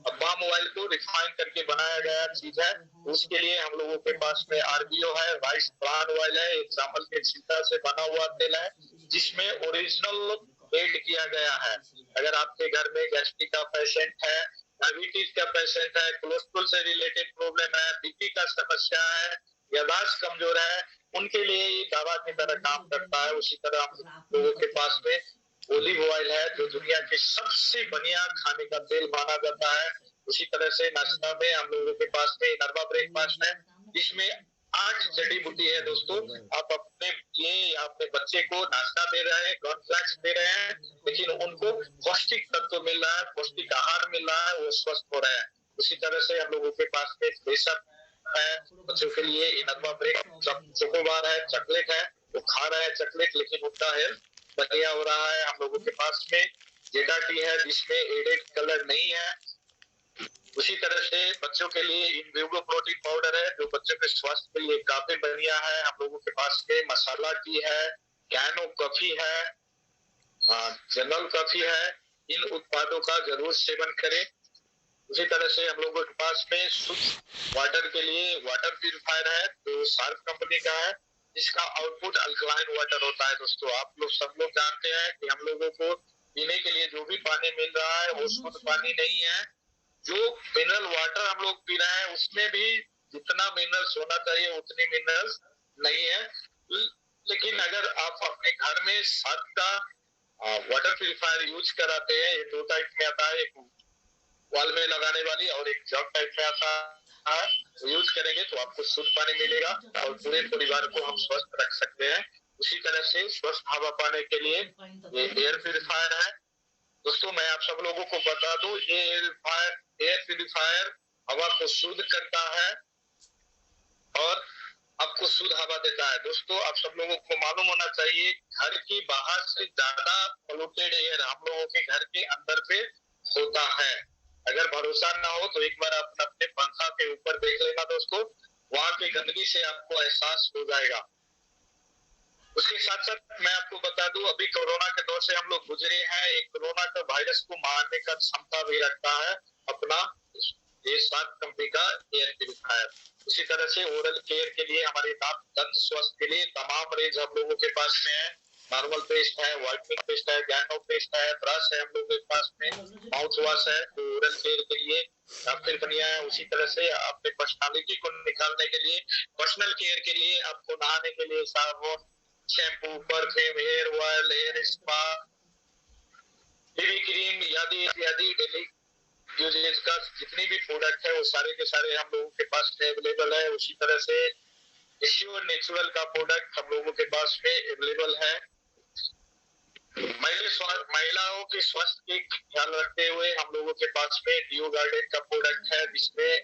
पाम ऑयल को रिफाइन करके बनाया गया चीज है। उसके लिए हम लोगों के पास में आरबीओ है, राइस ब्रान ऑयल है, एक चावल के छिलका से बना हुआ तेल है, जिसमें ओरिजिनल एड किया गया है। अगर आपके घर में गैस्ट्रिक का पेशेंट है, डायबिटीज का पेशेंट है, कोलेस्ट्रॉल से रिलेटेड प्रॉब्लम है, बीपी का समस्या है, याददाश्त कमजोर है, उनके लिए ये दवा की तरह काम करता है। उसी तरह हम लोगों के पास में ओलिव ऑयल है, जो दुनिया के सबसे बढ़िया खाने का तेल माना जाता है। उसी तरह से नाश्ता में हम लोगों के पास में नरवा ब्रेकफास्ट है, जिसमें 8 जड़ी बूटी है दोस्तों। आप अपने लिए या अपने बच्चे को नाश्ता दे रहे हैं, कॉर्नफ्लेक्स दे रहे हैं, लेकिन उनको पौष्टिक तत्व मिल रहा है, पौष्टिक आहार मिल रहा है, वो स्वस्थ हो रहे हैं। उसी तरह से हम लोगों के पास में बेशक है बच्चों के लिए इनरमा ब्रेक चोकोबार है, चॉकलेट है, वो खा रहे हैं चॉकलेट, लेकिन उनका हेल्थ बढ़िया हो रहा है। हम लोगों के पास में जेटा टी है जिसमें एडेड कलर नहीं है। उसी तरह से बच्चों के लिए इनविवो प्रोटीन पाउडर है जो बच्चों के स्वास्थ्य के लिए काफी बढ़िया है। हम लोगों के पास में मसाला टी है, कैनो कॉफी है, जनरल कॉफी है। इन उत्पादों का जरूर सेवन करें। उसी तरह से हम लोगों के पास में शुद्ध वाटर के लिए वाटर प्यूरिफायर है जो शार्प कंपनी का है, जिसका आउटपुट अल्कलाइन वाटर होता है। दोस्तों आप लोग सब लोग जानते हैं कि हम लोगों को पीने के लिए जो भी पानी मिल रहा है वो शुद्ध पानी नहीं है। जो मिनरल वाटर हम लोग पी रहे हैं उसमें भी जितना मिनरल्स होना चाहिए उतनी मिनरल्स नहीं है। लेकिन अगर आप अपने घर में शार्प का वाटर प्यूरिफायर यूज कराते हैं, ये दो टाइप में आता है, एक वॉल में लगाने वाली और एक जग टाइप में आता है, यूज करेंगे तो आपको शुद्ध पानी मिलेगा और पूरे परिवार को हम स्वस्थ रख सकते हैं। उसी तरह से स्वस्थ हवा पाने के लिए ये एयर प्यूरिफायर है। दोस्तों मैं आप सब लोगों को बता दूं, ये एयर प्यूरिफायर हवा को शुद्ध करता है और आपको शुद्ध हवा देता है। दोस्तों आप सब लोगों को मालूम होना चाहिए घर की बाहर से ज्यादा पोल्यूटेड एयर हम लोगों के घर के अंदर पे होता है। अगर भरोसा ना हो तो एक बार आप अपने पंखा के ऊपर देख लेना दोस्तों, वहां की गंदगी से आपको एहसास हो जाएगा। उसके साथ साथ मैं आपको बता दूं, अभी कोरोना के दौर से हम लोग गुजरे हैं। एक कोरोना का वायरस को मारने का क्षमता भी रखता है अपना ये शार्प कंपनी का एयर प्यूरिफायर। उसी तरह से ओरल केयर के लिए हमारे दंत स्वास्थ्य के लिए तमाम रेंज हम लोगों के पास में है। नॉर्मल पेस्ट है, व्हाइटनिंग पेस्ट है, गैनो पेस्ट है, ब्रश है हम लोगों के पास में, माउथ वॉश है जो ओरल केयर के लिए काफी बढ़िया है। उसी तरह से अपने पर्सनालिटी को निकालने के लिए, पर्सनल केयर के लिए आपको नहाने के लिए साबुन, shampoo, perfume, hair oil, hair spa, baby cream इत्यादि इत्यादि डेली यूजेज का जितनी भी प्रोडक्ट है वो सारे के सारे हम लोगों के पास में अवेलेबल है। उसी तरह से एश्योर नेचुरल का प्रोडक्ट हम लोगों के पास में अवेलेबल है। महिलाओं के स्वास्थ्य के ख्याल रखते हुए हम लोगों के पास में डियो गार्डन का प्रोडक्ट है जिसमें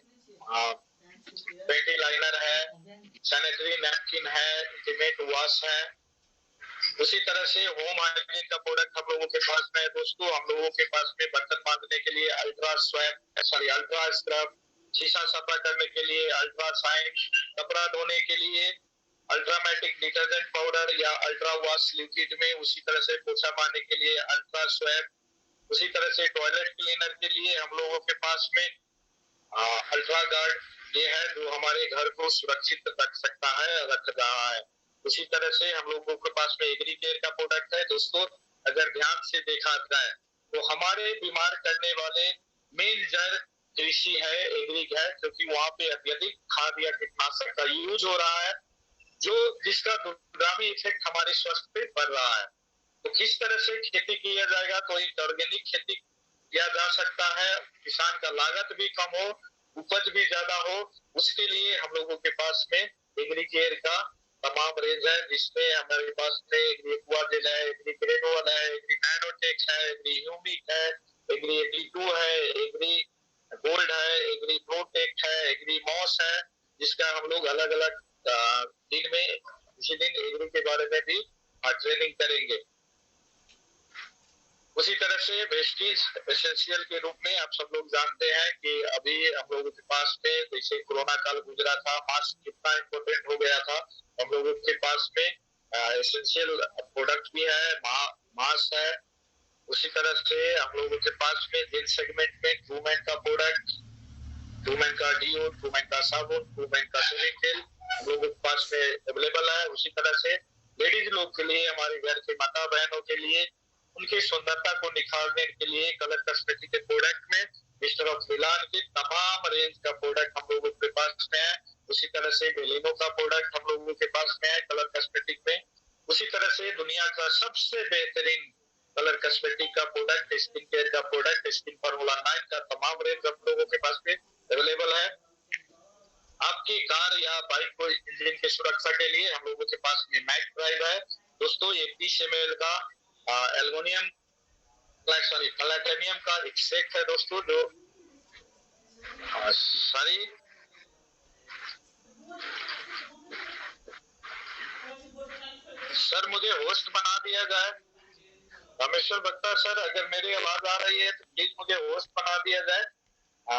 पेटी लाइनर है, सैनिटरी नैपकिन है, इंटीमेट वॉश है। उसी तरह से होम हाइजीन का प्रोडक्ट हम लोगों के पास में है। दोस्तों हम लोगों के पास में बर्तन मांजने के लिए अल्ट्रा स्क्रब, शीशा सफा करने के लिए अल्ट्रा साइन, कपड़ा धोने के लिए अल्ट्रामेटिक डिटर्जेंट पाउडर या अल्ट्रा वॉश लिक्विड में, उसी तरह से पोछा मारने के लिए अल्ट्रा स्वैप, उसी तरह से टॉयलेट क्लीनर के लिए हम लोगों के पास में अल्ट्रा गार्ड ये है जो हमारे घर को सुरक्षित रख सकता है, रख रहा है। उसी तरह से हम लोगों के पास में एग्री केयर का प्रोडक्ट है। दोस्तों अगर ध्यान से देखा जाए तो हमारे बीमार करने वाले मेन जड़ कृषि है, एग्री है, क्योंकि वहाँ पे अत्यधिक खाद या कीटनाशक का यूज हो रहा है जो जिसका दूरगामी इफेक्ट हमारे स्वास्थ्य पे पड़ रहा है। तो किस तरह से खेती किया जाएगा, तो एक ऑर्गेनिक खेती किया जा सकता है, किसान का लागत भी कम हो, उपज भी ज्यादा हो। उसके लिए हम लोगों के पास में एग्री केयर का तमाम रेंज है जिसमें हमारे पास में एग्री एक्वाजेल है, एग्री ग्रेनोल है, एग्री नाइनोटेक है, एग्री ह्यूमिक है, एग्री 82 है, एग्री गोल्ड है, एग्री प्रोटेक्ट है, एग्री मॉस है, जिसका हम लोग अलग अलग दिन में इसी दिन एग्री के बारे में भी ट्रेनिंग करेंगे। उसी तरह से वेस्टीज एसेंशियल के रूप में आप सब लोग जानते हैं कि अभी हम लोगों के पास में जैसे कोरोना काल गुजरा था, मास्क कितना इम्पोर्टेंट हो गया था, हम लोगों के पास में एसेंशियल प्रोडक्ट भी है, मास्क है। उसी तरह से हम लोगों के पास में जेल सेगमेंट में ट्रूमैन का प्रोडक्ट, ट्रूमैन का डिओ, ट्रूमैन का साबुन, ट्रूमैन का शेविंग तेल हम लोगों के पास में अवेलेबल है। उसी तरह से लेडीज लोग के लिए, हमारे घर के माता बहनों के लिए, उनकी सुंदरता को निखारने के लिए कलर कॉस्मेटिक के प्रोडक्ट में मिस्टर ऑफ मिलान के तमाम रेंज का प्रोडक्ट हम लोगों के पास में है। उसी तरह से बेलिनो का प्रोडक्ट हम लोगों के पास में है कलर कॉस्मेटिक में। उसी तरह से दुनिया का सबसे बेहतरीन कलर कॉस्मेटिक का प्रोडक्ट, स्किन केयर का प्रोडक्ट, स्किन फॉर्मूला 9 का तमाम रेंज हम लोगों के पास में अवेलेबल है। आपकी कार या बाइक को इंजन की सुरक्षा के लिए हम लोगों के पास में मैक ड्राइव है। दोस्तों ये 20 ml का एल्युमिनियम प्लैटिनियम का एक्सट्रैक्ट है दोस्तों, जो सॉरी सर मुझे होस्ट बना दिया जाए। रामेश्वर बख्तर सर, अगर मेरी आवाज आ रही है तो प्लीज मुझे होस्ट बना दिया जाए।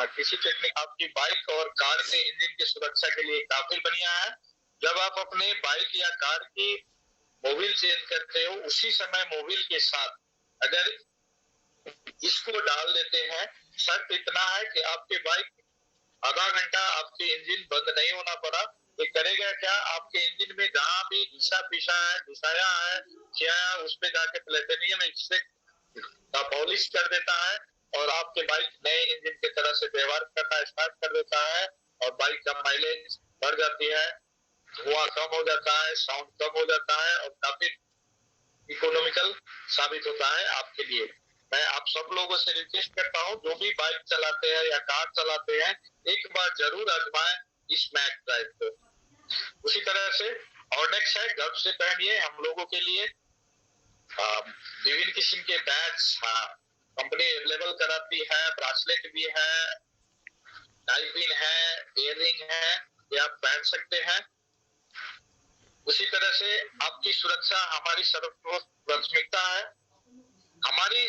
किसी टेक्निक आपकी बाइक और कार के इंजन की सुरक्षा के लिए काफी बढ़िया है। जब आप अपने बाइक या कार की मोबिल चेंज करते हो, उसी समय मोबिल के साथ अगर इसको डाल देते हैं, शर्त इतना है कि आपके बाइक आधा घंटा आपके इंजन बंद नहीं होना पड़ा। ये करेगा क्या, आपके इंजन में जहां भी घिसा पिसा है, घुसाया है, किया है, उस पे जाके प्लेटिनियम का पॉलिश कर देता है और आपके बाइक नए इंजन की तरह से व्यवहार करना स्टार्ट कर देता है और बाइक का माइलेज बढ़ जाती है, धुआं कम हो जाता है, साउंड कम हो जाता है और काफी इकोनॉमिकल साबित होता है आपके लिए। मैं आप सब लोगों से रिक्वेस्ट करता हूँ, जो भी बाइक चलाते हैं या कार चलाते हैं, एक बार जरूर आजमाएं इस मैक ड्राइव को। उसी तरह से ऑर्नेक्स है, गर्व से पहनिए हम लोगों के लिए। विभिन्न किस्म के बैग्स कंपनी अवेलेबल कराती है, ब्रासलेट भी है, टाई पिन है, इयररिंग है, ये आप पहन सकते हैं। उसी तरह से आपकी सुरक्षा हमारी सर्वोच्च प्राथमिकता है। हमारी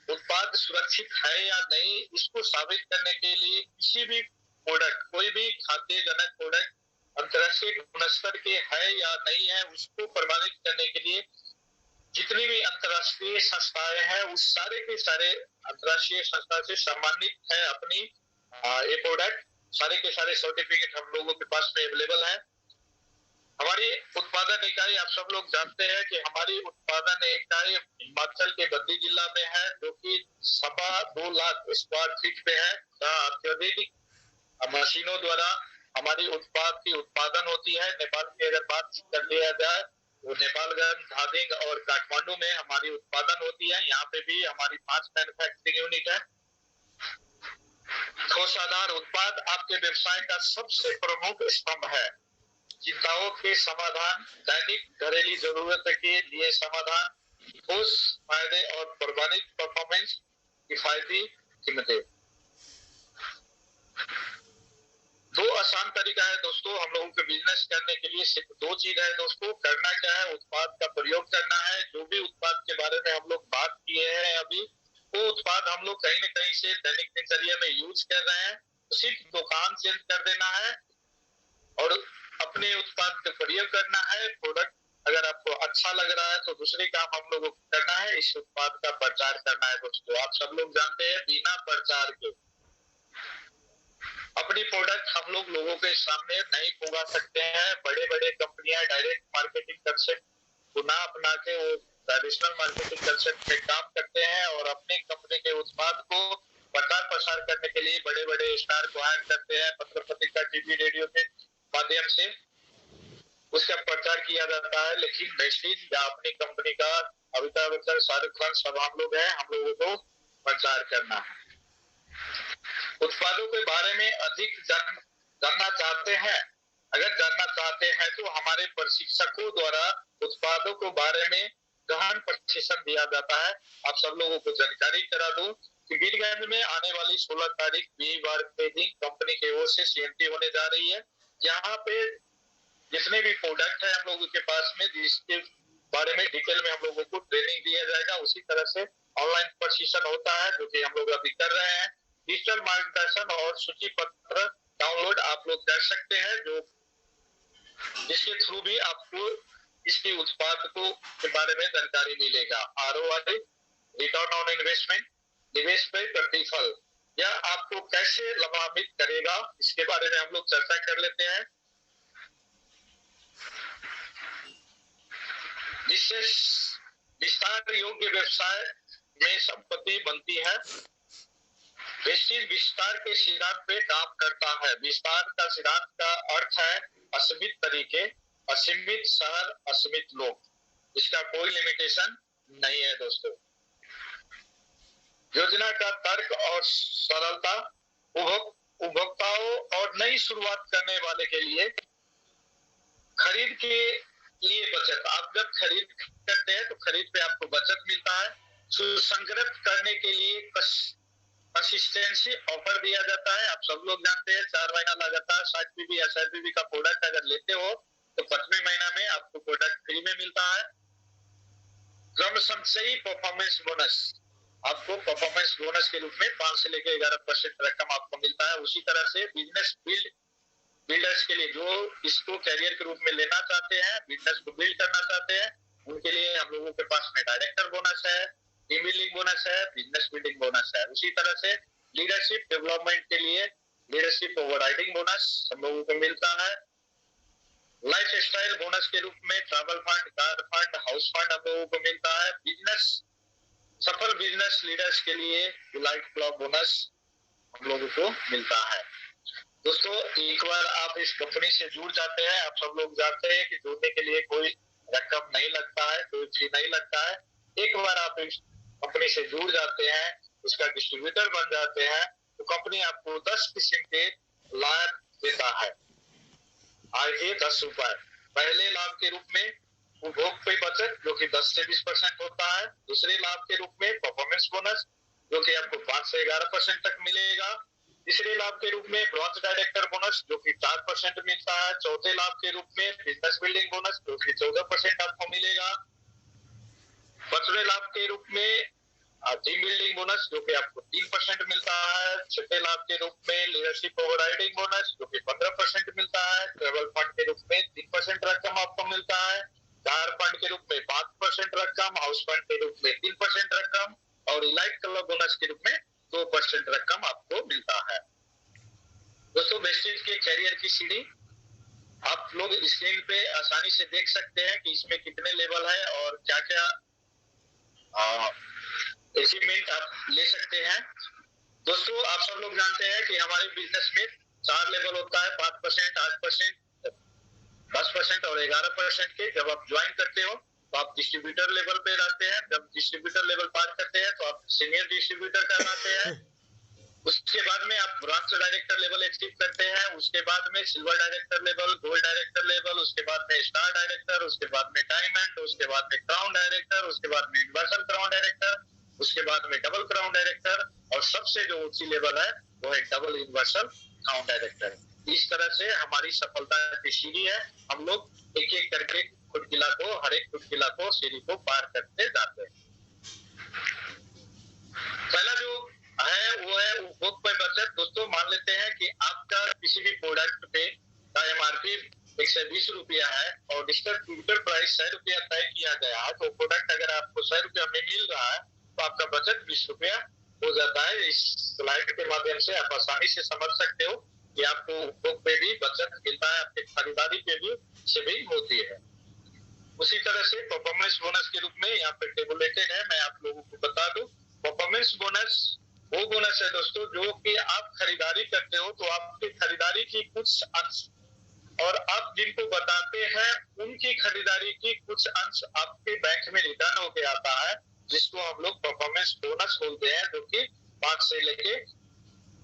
उत्पाद सुरक्षित है या नहीं, इसको साबित करने के लिए किसी भी प्रोडक्ट, कोई भी खाद्यजनक प्रोडक्ट अंतर्राष्ट्रीय गुणस्तर के है या नहीं है, उसको प्रमाणित करने के लिए जितनी भी अंतर्राष्ट्रीय संस्थाएं हैं, उस सारे के सारे अंतर्राष्ट्रीय संस्था से सम्मानित है अपनी ये प्रोडक्ट। सारे के सारे सर्टिफिकेट हम लोगों के पास में अवेलेबल है। हमारी उत्पादन इकाई, आप सब लोग जानते हैं कि हमारी उत्पादन इकाई हिमाचल के बद्दी जिला में है, जो कि 2.25 लाख स्क्वायर फीट पे है। अत्यधिक मशीनों द्वारा हमारी उत्पाद की उत्पादन होती है। नेपाल की अगर बात कर लिया जाए तो नेपालगंज, धादिंग और काठमांडू में हमारी उत्पादन होती है। यहाँ पे भी हमारी 5 मैन्युफैक्चरिंग यूनिट है। ठोस आधार उत्पाद आपके व्यवसाय का सबसे प्रमुख स्तंभ है। चिंताओं के समाधान, दैनिक घरेलू जरूरत के लिए समाधान, ठोस फायदे और प्रमाणित परफॉर्मेंस, किफायती कीमतें। दो आसान तरीका है दोस्तों हम लोगों के बिजनेस करने के लिए। सिर्फ 2 चीज है दोस्तों। करना क्या है, उत्पाद का प्रयोग करना है। जो भी उत्पाद के बारे में हम लोग बात किए हैं अभी, वो उत्पाद हम लोग कहीं न कहीं से दैनिक दिनचर्या में यूज कर रहे हैं, तो सिर्फ दुकान चेंज कर देना है और अपने उत्पाद का प्रयोग करना है। प्रोडक्ट अगर आपको अच्छा लग रहा है तो दूसरे काम हम लोगों को करना है, इस उत्पाद का प्रचार करना है दोस्तों। आप सब लोग जानते हैं, बिना प्रचार के अपनी प्रोडक्ट हम लोग लोगों के सामने नहीं पहुंचा सकते हैं। बड़े बड़े कंपनियां डायरेक्ट मार्केटिंग कंसेप्ट को ना अपना के वो ट्रेडिशनल मार्केटिंग कंसेप्ट में काम करते हैं और अपने कंपनी के उत्पाद को प्रचार प्रसार करने के लिए बड़े बड़े स्टार को हायर करते हैं। पत्र पत्रिका, टीवी, रेडियो के माध्यम से उसका प्रचार किया जाता है। लेकिन वेस्टीज या अपनी कंपनी का अमिताभ बच्चन, शाहरुख खान सब हम लोग हैं, हम लोगों को प्रचार करना है। उत्पादों के बारे में अधिक जानना चाहते हैं, अगर जानना चाहते हैं तो हमारे प्रशिक्षकों द्वारा उत्पादों के बारे में गहन प्रशिक्षण दिया जाता है। आप सब लोगों को जानकारी करा दूं कि वीरगंज में आने वाली 16 तारीख वीरवार के दिन कंपनी की ओर से सीएमटी होने जा रही है। यहाँ पे जितने भी प्रोडक्ट है हम लोगों के पास में, जिसके बारे में डिटेल में हम लोगों को ट्रेनिंग दिया जाएगा। उसी तरह से ऑनलाइन प्रशिक्षण होता है, जो कि हम लोग अभी कर रहे हैं। डिजिटल मार्गदर्शन और सूची पत्र डाउनलोड आप लोग कर सकते हैं, जो जिसके थ्रू भी आपको इसके उत्पाद को के बारे में जानकारी मिलेगा। ROI, रिटर्न ऑन इन्वेस्टमेंट, निवेश पे प्रतिफल, यह आपको कैसे लाभान्वित करेगा, इसके बारे में हम लोग चर्चा कर लेते हैं। जिससे विस्तार योग्य व्यवसाय में संपत्ति बनती है। विस्तार के सिद्धांत पे काम करता है। विस्तार का सिद्धांत का अर्थ है असीमित तरीके, असीमित शहर, असीमित लोग। इसका कोई लिमिटेशन नहीं है दोस्तों। योजना का तर्क और सरलता, उपभोक्ताओं और नई शुरुआत करने वाले के लिए खरीद के लिए बचत। आप जब खरीद करते हैं तो खरीद पे आपको बचत मिलता है। सुसंगत करने के लिए कंसिस्टेंसी ऑफर दिया जाता है। आप सब लोग जानते हैं 4 महीना लगातार 60 पीबी SIPB का प्रोडक्ट अगर लेते हो तो 5वें महीना में आपको प्रोडक्ट फ्री में मिलता है। क्रम संचयी परफॉर्मेंस बोनस, आपको परफॉर्मेंस बोनस के रूप में 5 से लेकर 11% रकम आपको मिलता है। उसी तरह से बिजनेस बिल्डर्स के लिए जो इसको कैरियर के रूप में लेना चाहते हैं, बिजनेस को बिल्ड करना चाहते हैं, उनके लिए हम लोगों के पास में डायरेक्टर बोनस है, टीम बिल्डिंग बोनस है, बिजनेस बिल्डिंग बोनस है। उसी तरह से लीडरशिप डेवलपमेंट के लिए लीडरशिप ओवरराइडिंग बोनस हम लोगों को मिलता है। लाइफ स्टाइल बोनस के रूप में travel fund, car fund, house fund हम लोगों को मिलता है। सफल बिजनेस लीडर्स के लिए डिलाइट क्लब बोनस हम लोगों को मिलता है। दोस्तों, एक बार आप इस कंपनी से जुड़ जाते हैं, आप सब लोग जानते हैं कि जुड़ने के लिए कोई रकम नहीं लगता है, कोई फी नहीं लगता है। एक बार आप इस कंपनी से जुड़ जाते हैं, उसका डिस्ट्रीब्यूटर बन जाते हैं, तो कंपनी आपको 10 किस्म के लाभ देता है। आय के 10 रुपए पहले लाभ के रूप में उपभोग पे बचत जो कि 10 से 20% होता है। दूसरे लाभ के रूप में परफॉर्मेंस बोनस जो कि आपको 5 से 11% तक मिलेगा। तीसरे लाभ के रूप में ब्रॉन्ज डायरेक्टर बोनस जो कि 4% मिलता है। चौथे लाभ के रूप में बिजनेस बिल्डिंग बोनस जो कि 14% आपको मिलेगा। पांचवें लाभ के रूप में टीम बिल्डिंग बोनस जो कि आपको 3% मिलता है। छठे लाभ के रूप में लीडरशिप ओवरराइडिंग बोनस जो कि 15% मिलता है। ट्रेवल फंड के रूप में 3% रकम आपको मिलता है। कार फंड के रूप में 5% रकम, हाउस फंड के रूप में 3% रकम और इलाइट क्लब बोनस के रूप में 2% रकम आपको मिलता है। दोस्तों, वेस्टेज के कैरियर की सीढ़ी आप लोग स्क्रीन पे आसानी से देख सकते हैं कि इसमें कितने लेवल है और क्या क्या अचीवमेंट आप ले सकते हैं। दोस्तों, आप सब लोग जानते हैं कि हमारे बिजनेस में 4 लेवल होता है, 5%, 8%, 10% और 11% के। जब आप ज्वाइन करते हो तो आप डिस्ट्रीब्यूटर लेवल पे रहते हैं। जब डिस्ट्रीब्यूटर लेवल पार करते हैं तो आप सीनियर डिस्ट्रीब्यूटर कहलाते हैं। उसके बाद में आप ब्रांच डायरेक्टर लेवल अचीव करते हैं। उसके बाद में silver director level, gold director level, उसके बाद में स्टार डायरेक्टर, उसके बाद में डायमंड, उसके बाद में क्राउन डायरेक्टर, उसके बाद में यूनिवर्सल क्राउन डायरेक्टर, उसके बाद में डबल क्राउन डायरेक्टर और सबसे जो ऊंची लेवल है वो है डबल यूनिवर्सल क्राउन डायरेक्टर। इस तरह से हमारी सफलता की सीढ़ी है। हम लोग एक एक करके हर एक खुटकिला को सीढ़ी को पार करते जाते हैं। पहला जो है वो है उपभोग पे बचत। दोस्तों, मान लेते हैं कि आपका किसी भी प्रोडक्ट पे का MRP 120 रुपया है और डिस्ट्रीब्यूटर प्राइस 100 रुपया तय किया गया है, तो प्रोडक्ट अगर आपको 100 रुपया में मिल रहा है तो आपका बचत 20 रुपया हो जाता है। इस स्लाइड के माध्यम से आप आसानी से समझ सकते हो कि आपको उपभोग पे भी बचत मिलता है, आपकी खरीदारी पे भी सेविंग होती है। उसी तरह से परफॉर्मेंस बोनस के रूप में यहाँ पे टेबुलेटेड है, मैं आप लोगों को बता दूं। परफॉर्मेंस बोनस वो बोनस है दोस्तों जो कि आप खरीदारी करते हो तो आपकी खरीदारी की कुछ अंश और आप जिनको बताते हैं उनकी खरीदारी की कुछ अंश आपके बैंक में रिटर्न होके आता है, जिसको हम लोग परफॉर्मेंस बोनस बोलते हैं, जो कि 5 से लेके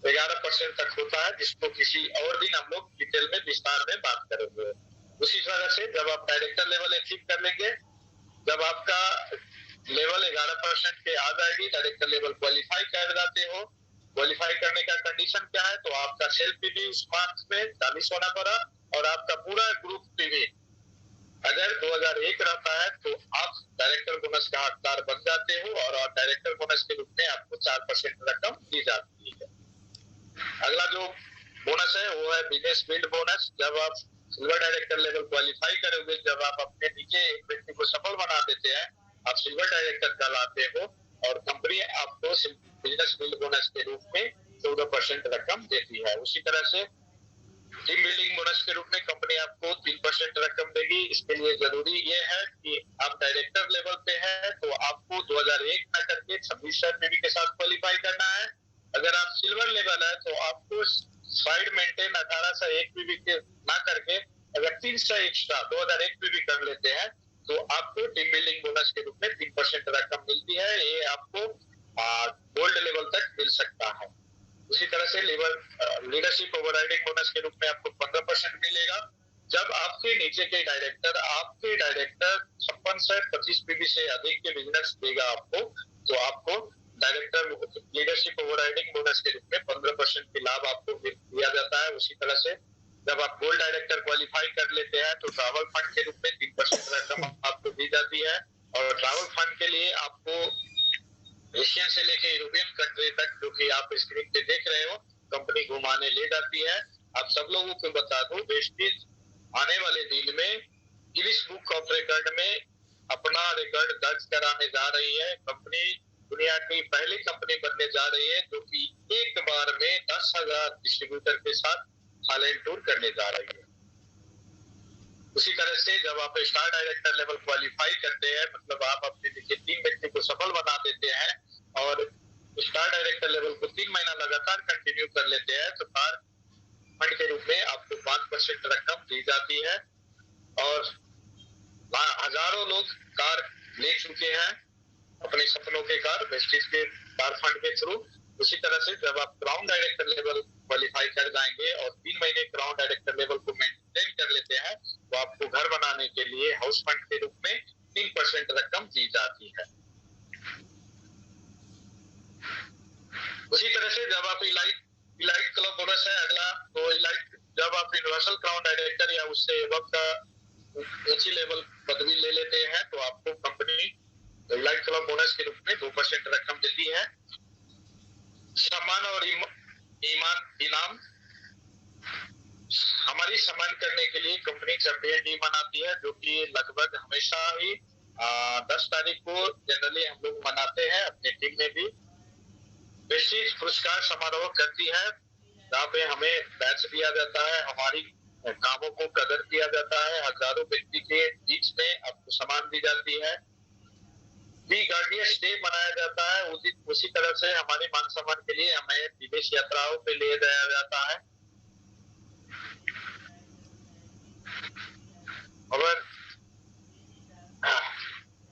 11% तक होता है, जिसको किसी और दिन हम लोग डिटेल में विस्तार में बात करेंगे। उसी तरह से जब आप डायरेक्टर लेवल अचीव कर लेंगे, जब आपका लेवल 11% पे आ जाएगी, डायरेक्टर लेवल क्वालिफाई कर जाते हो। क्वालिफाई करने का कंडीशन क्या है, तो आपका सेल्फ पीवी उस मार्क्स में 40 होना पड़ा और आपका पूरा ग्रुप पीवी अगर 2001 रहता है तो आप डायरेक्टर बोनस का हकदार बन जाते हो और डायरेक्टर बोनस के रूप में आपको 4% रकम दी जाती है। अगला जो बोनस है वो है बिजनेस बिल्ड बोनस। जब आप सिल्वर डायरेक्टर लेवल क्वालिफाई करोगे, जब आप अपने नीचे एक व्यक्ति को सफल बना देते हैं, आप सिल्वर डायरेक्टर कहलाते हो और कंपनी आपको बिजनेस बिल्ड बोनस के रूप में 14% रकम देती है। उसी तरह से टीम बिल्डिंग बोनस के रूप में कंपनी आपको 3% रकम देगी। इसके लिए जरूरी ये है कि आप डायरेक्टर लेवल पे हैं तो आपको 2001 न करके 26 पीवी के साथ क्वालिफाई करना है। अगर आप सिल्वर लेवल है तो आपको साइड मेंटेन 18 से 1 पीवी के ना करके अगर 3 से एक्स्ट्रा 2001 पीवी कर लेते हैं तो आपको टीम बिल्डिंग बोनस के रूप में 3% रकम मिलती है। ये आपको गोल्ड लेवल तक मिल सकता है। उसी तरह से लीडरशिप ओवरराइडिंग बोनस के रूप में आपको 15% मिलेगा। जब आपके नीचे के डायरेक्टर 56 से 25 पीवी से अधिक के बिजनेस देगा आपको, तो आपको डायरेक्टर लीडरशिप ओवरराइडिंग बोनस के रूप में 15% की लाभ आपको दिया जाता है। उसी तरह से जब आप गोल्ड डायरेक्टर क्वालिफाई कर लेते हैं तो ट्रैवल फंड के रूप में 3% रकम आपको दी जाती है। और ट्रैवल फंड के लिए आपको एशियन से लेके यूरोपियन कंट्री तक, जो कि आप स्क्रीन पे देख रहे हो, कंपनी घुमाने ले जाती है। आप सब लोगों को बता दूं, वेस्टीज आने वाले दिन में गिनीज बुक ऑफ रिकॉर्ड में अपना रिकॉर्ड दर्ज कराने जा रही है। कंपनी दुनिया की पहली कंपनी बनने जा रही है जो कि एक बार में 10,000 डिस्ट्रीब्यूटर के साथ थाईलैंड टूर करने जा रही है। उसी तरह से जब आप स्टार डायरेक्टर लेवल क्वालिफाई करते हैं, मतलब आप अपने देखिए 3 व्यक्ति को सफल बना देते हैं और स्टार डायरेक्टर लेवल को 3 महीना लगातार कंटिन्यू कर लेते हैं, तो कार फंड के रूप में आपको 5% रकम दी जाती है। और हजारों लोग कार ले चुके हैं, अपने सपनों के कार वेस्टीज के कार फंड के थ्रू। उसी तरह से जब आप क्राउन डायरेक्टर लेवल क्वालिफाई कर जाएंगे और 3 महीने क्राउन डायरेक्टर लेवल को मेंटेन कर लेते हैं, तो आपको घर बनाने के लिए हाउस फंड के रूप में 3% रकम दी जाती है। उसी तरह से जब आप इलाइट क्लब बोनस है अगला, तो इलाइट जब आप यूनिवर्सल क्राउन डायरेक्टर या उससे एबव का ऊंची लेवल पदवी ले लेते हैं, तो आपको कंपनी इलाइट क्लब बोनस के रूप में 2% रकम देती है। सम्मान और इनाम हमारी सम्मान करने के लिए कंपनी चैंपियन डे मनाती है, जो कि लगभग हमेशा ही 10 तारीख को जनरली हम लोग मनाते हैं अपने टीम में भी। विशेष पुरस्कार समारोह करती है जहाँ पे हमें बैच दिया जाता है, हमारी कामों को कदर किया जाता है, हजारों व्यक्ति के बीच में आपको सम्मान दी जाती है। गार्डियंस डे मनाया जाता है। उसी तरह से हमारे मान सम्मान के लिए हमें विदेश यात्राओं पे ले जाया जाता है। और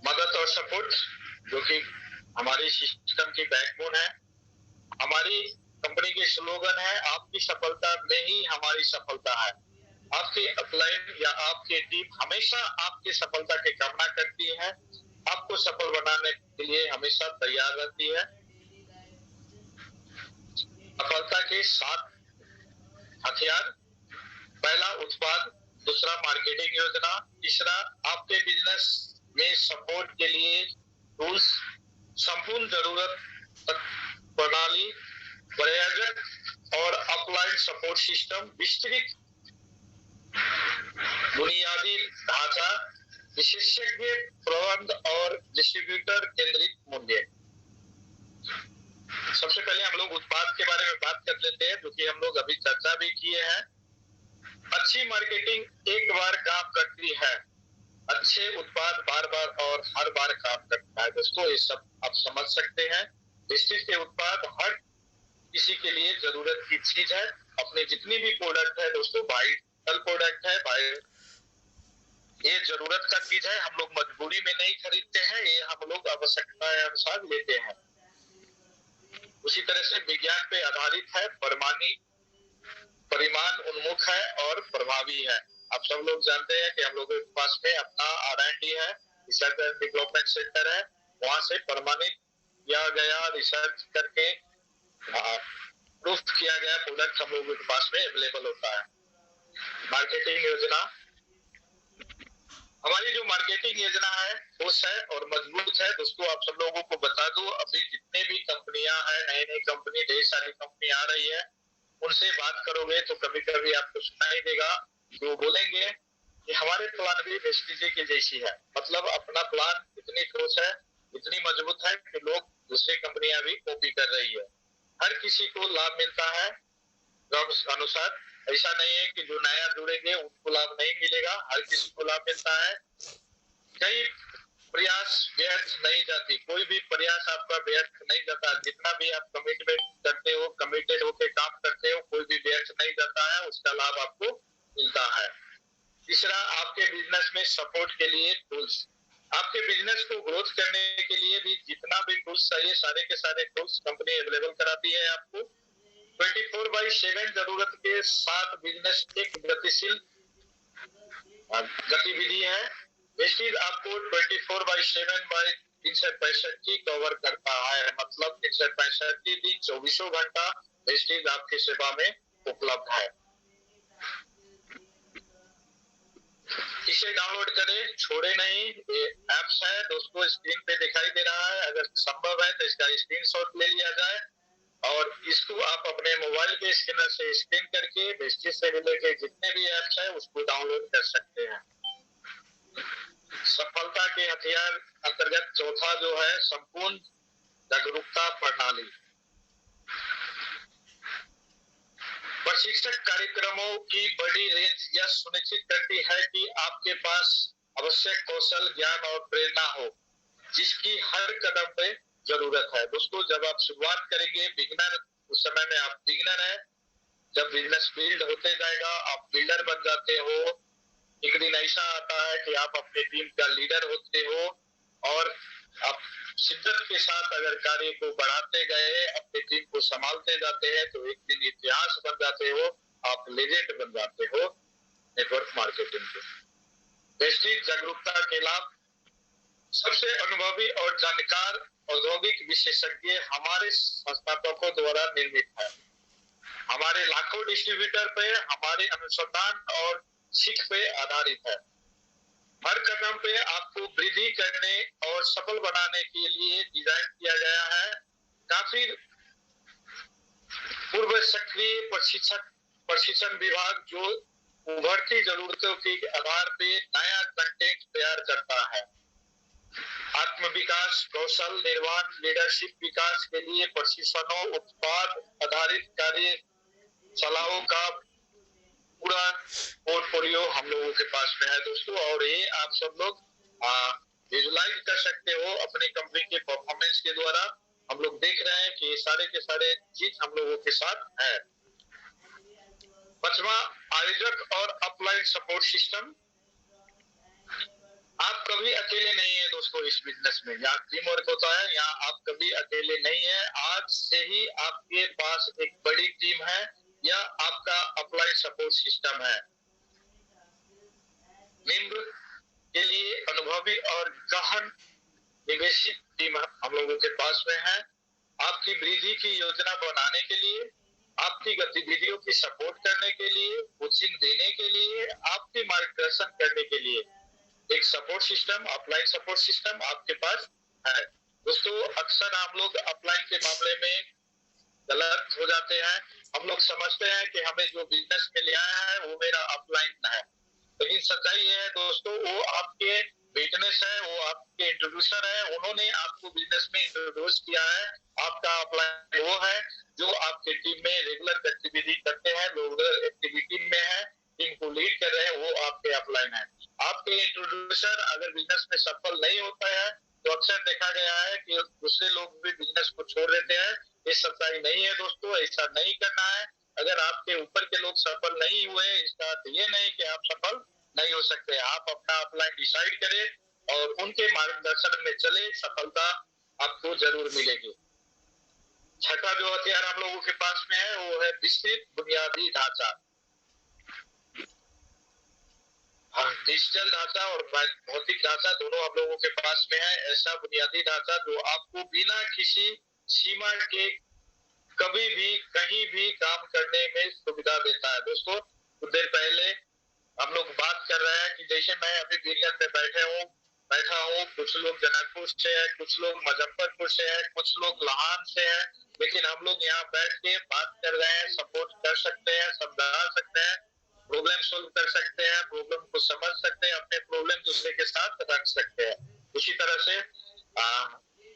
मदद और सपोर्ट, जो कि हमारी सिस्टम की बैकबोन है। हमारी कंपनी के स्लोगन है, आपकी सफलता में ही हमारी सफलता है। आपके अपलाइन या आपकी टीम हमेशा आपकी सफलता की कामना करती है, आपको सफल बनाने के लिए हमेशा तैयार रहती है। सफलता के 7 हथियार: पहला उत्पाद, दूसरा मार्केटिंग योजना, तीसरा आपके बिजनेस में सपोर्ट के लिए टूल्स, संपूर्ण जरूरत प्रणाली, प्रायोजक और अपलाइन सपोर्ट सिस्टम, विस्तृत बुनियादी ढांचा, विशेषज्ञ प्रबंध और डिस्ट्रीब्यूटर केंद्रित मूल्य। सबसे पहले हम लोग उत्पाद के बारे में बात कर लेते हैं, जो कि हम लोग अभी चर्चा भी किए हैं। अच्छी मार्केटिंग एक बार काम करती है, अच्छे उत्पाद बार बार और हर बार काम करता है। दोस्तों ये सब आप समझ सकते हैं। विस्तृत के उत्पाद हर किसी के लिए जरूरत की चीज है। अपने जितनी भी प्रोडक्ट है दोस्तों, वाइटल प्रोडक्ट है, भाई ये जरूरत का चीज है। हम लोग मजबूरी में नहीं खरीदते हैं, ये हम लोग आवश्यकता अनुसार लेते हैं। उसी तरह से विज्ञान पे आधारित है, परिमाण उन्मुख है और प्रभावी है। आप सब लोग जानते हैं कि हम लोगों के पास में अपना R&D है, रिसर्च एंड डेवलपमेंट सेंटर है। वहां से प्रमाणित किया गया, रिसर्च करके प्रूफ किया गया प्रोडक्ट हम लोगों के पास में अवेलेबल होता है। मार्केटिंग योजना, हमारी जो मार्केटिंग योजना है ठोस है और मजबूत है। दोस्तों आप सब लोगों को बता दूं, अभी जितने भी कंपनियां हैं, नई नई कंपनी, ढेर सारी कंपनी आ रही है, उनसे बात करोगे तो कभी कभी आपको सुनाई देगा जो बोलेंगे कि हमारे प्लान भी वेस्टीज के जैसी है। मतलब अपना प्लान इतनी ठोस है, इतनी मजबूत है कि लोग दूसरी कंपनियां भी कॉपी कर रही है। हर किसी को लाभ मिलता है जॉब अनुसार। ऐसा नहीं है कि जो नया जुड़ेंगे उनको लाभ नहीं मिलेगा, हर किसी को लाभ मिलता है। कई प्रयास व्यर्थ नहीं जाती, कोई भी प्रयास आपका व्यर्थ नहीं जाता। जितना भी आप कमिटमेंट करते हो, कमिटेड होकर काम करते हो, कोई भी व्यर्थ नहीं जाता है, उसका लाभ आपको मिलता है। तीसरा, आपके बिजनेस में सपोर्ट के लिए टूल्स। आपके बिजनेस को ग्रोथ करने के लिए भी जितना भी टूल्स चाहिए, सारे के सारे टूल्स कंपनी अवेलेबल कराती है आपको। 24/7 जरूरत के साथ बिजनेस एक गतिशील गतिविधि है। वेस्टीज आपको 24/7 365 की कवर करता है, मतलब 365 की दिन 24 घंटा वेस्टीज आपकी सेवा में उपलब्ध है। इसे डाउनलोड करें, छोड़े नहीं। ये ऐप्स है दोस्तों, स्क्रीन पे दिखाई दे रहा है। अगर संभव है तो इसका स्क्रीनशॉट ले लिया जाए और इसको आप अपने मोबाइल के स्कैनर से स्कैन करके वेस्टीज से रिलेटेड जितने भी ऐप्स है उसको डाउनलोड कर सकते हैं। सफलता के हथियार अंतर्गत चौथा जो है संपूर्ण जागरूकता प्रणाली। प्रशिक्षक कार्यक्रमों की बड़ी रेंज यह सुनिश्चित करती है कि आपके पास आवश्यक कौशल, ज्ञान और प्रेरणा हो जिसकी हर कदम पे जरूरत है। दोस्तों, जब आप शुरुआत करेंगे बिगिनर, उस समय में आप बिगिनर है, जब बिजनेस बिल्ड होते जाएगा आप बिल्डर बन जाते हो। एक दिन ऐसा आता है कि आप अपने टीम का लीडर होते हो और आप शिद्दत के साथ अगर कार्य को बढ़ाते गए, अपनी टीम को संभालते जाते हैं तो एक दिन इतिहास बन जाते हो, आप लेजेंड बन जाते हो नेटवर्क मार्केटिंग के। वेस्टीज जागरूकता के लाभ। सबसे अनुभवी और जानकार औद्योगिक विशेषज्ञ हमारे संस्थापकों द्वारा निर्मित है। हमारे लाखों डिस्ट्रीब्यूटर पे हमारे अनुसंधान और सीख पे आधारित है। हर कदम पे आपको वृद्धि करने और सफल बनाने के लिए डिजाइन किया गया है। काफी पूर्व सक्रिय प्रशिक्षण विभाग जो उभरती जरूरतों के आधार पे नया कंटेंट तैयार करता है। आत्म विकास, कौशल निर्माण, लीडरशिप विकास के लिए प्रशिक्षणों, उत्पाद आधारित कार्यशालाओं का पूरा पोर्टफोलियो हम लोगों के पास में है दोस्तों। और ये आप सब लोग विजुलाइज कर सकते हो अपनी कंपनी के परफॉर्मेंस के द्वारा। हम लोग देख रहे हैं कि ये सारे के सारे चीज हम लोगों के साथ है। पांचवा, आयोजक और अपलाइन सपोर्ट सिस्टम। आप कभी अकेले नहीं है दोस्तों इस बिजनेस में। यहाँ टीम वर्क होता है, यहाँ आप कभी अकेले नहीं है। आज से ही आपके पास एक बड़ी टीम है, यह आपका अपलाइन सपोर्ट सिस्टम है। निम्न के लिए अनुभवी और गहन निवेशित टीम हम लोगों के पास में है। आपकी वृद्धि की योजना बनाने के लिए, आपकी गतिविधियों की सपोर्ट करने के लिए, कोचिंग देने के लिए, आपके मार्गदर्शन करने के लिए एक support system, upline support system आपके पास है। दोस्तों, अक्सर हम लोग अपलाइन के मामले में गलत हो जाते हैं। हम लोग समझते हैं कि हमें जो बिजनेस में ले आया है वो मेरा अपलाइन है, लेकिन सच्चाई ये है दोस्तों, वो आपके बिजनेस है, वो आपके इंट्रोड्यूसर है, उन्होंने आपको बिजनेस में इंट्रोड्यूस किया है। आपका अपलाइन वो है जो आपके टीम में रेगुलर गतिविधि करते हैं, रेगुलर एक्टिविटी में है, टीम को लीड कर रहे हैं, वो आपके अपलाइन है। आपके इंट्रोड्यूसर अगर बिजनेस में सफल नहीं होता है तो अक्सर देखा गया है कि दूसरे लोग भी बिजनेस को छोड़ देते हैं। ये सच्चाई नहीं है दोस्तों, ऐसा नहीं करना है। अगर आपके ऊपर के लोग सफल नहीं हुए इसका अर्थ ये नहीं कि आप सफल नहीं हो सकते। आप अपना अपलाइन डिसाइड करें और उनके मार्गदर्शन में चले, सफलता आपको जरूर मिलेगी। छठा जो हथियार हम लोगों के पास में है वो है विस्तृत बुनियादी ढांचा। डिजिटल ढांचा और भौतिक ढांचा दोनों हम लोगों के पास में है। ऐसा बुनियादी ढांचा जो आपको बिना किसी सीमा के कभी भी कहीं भी काम करने में सुविधा देता है। दोस्तों, कुछ देर पहले हम लोग बात कर रहे हैं कि जैसे मैं अभी गिरियन में बैठा हूँ, कुछ लोग जनकपुर से है, कुछ लोग मुजफ्फरपुर से है, कुछ लोग लाहौर से है, लेकिन हम लोग यहाँ बैठ के बात कर रहे हैं, सपोर्ट कर सकते हैं, समझा सकते हैं, प्रॉब्लम सोल्व कर सकते हैं, प्रॉब्लम को समझ सकते हैं, अपने प्रॉब्लम दूसरे के साथ रख सकते हैं। उसी तरह से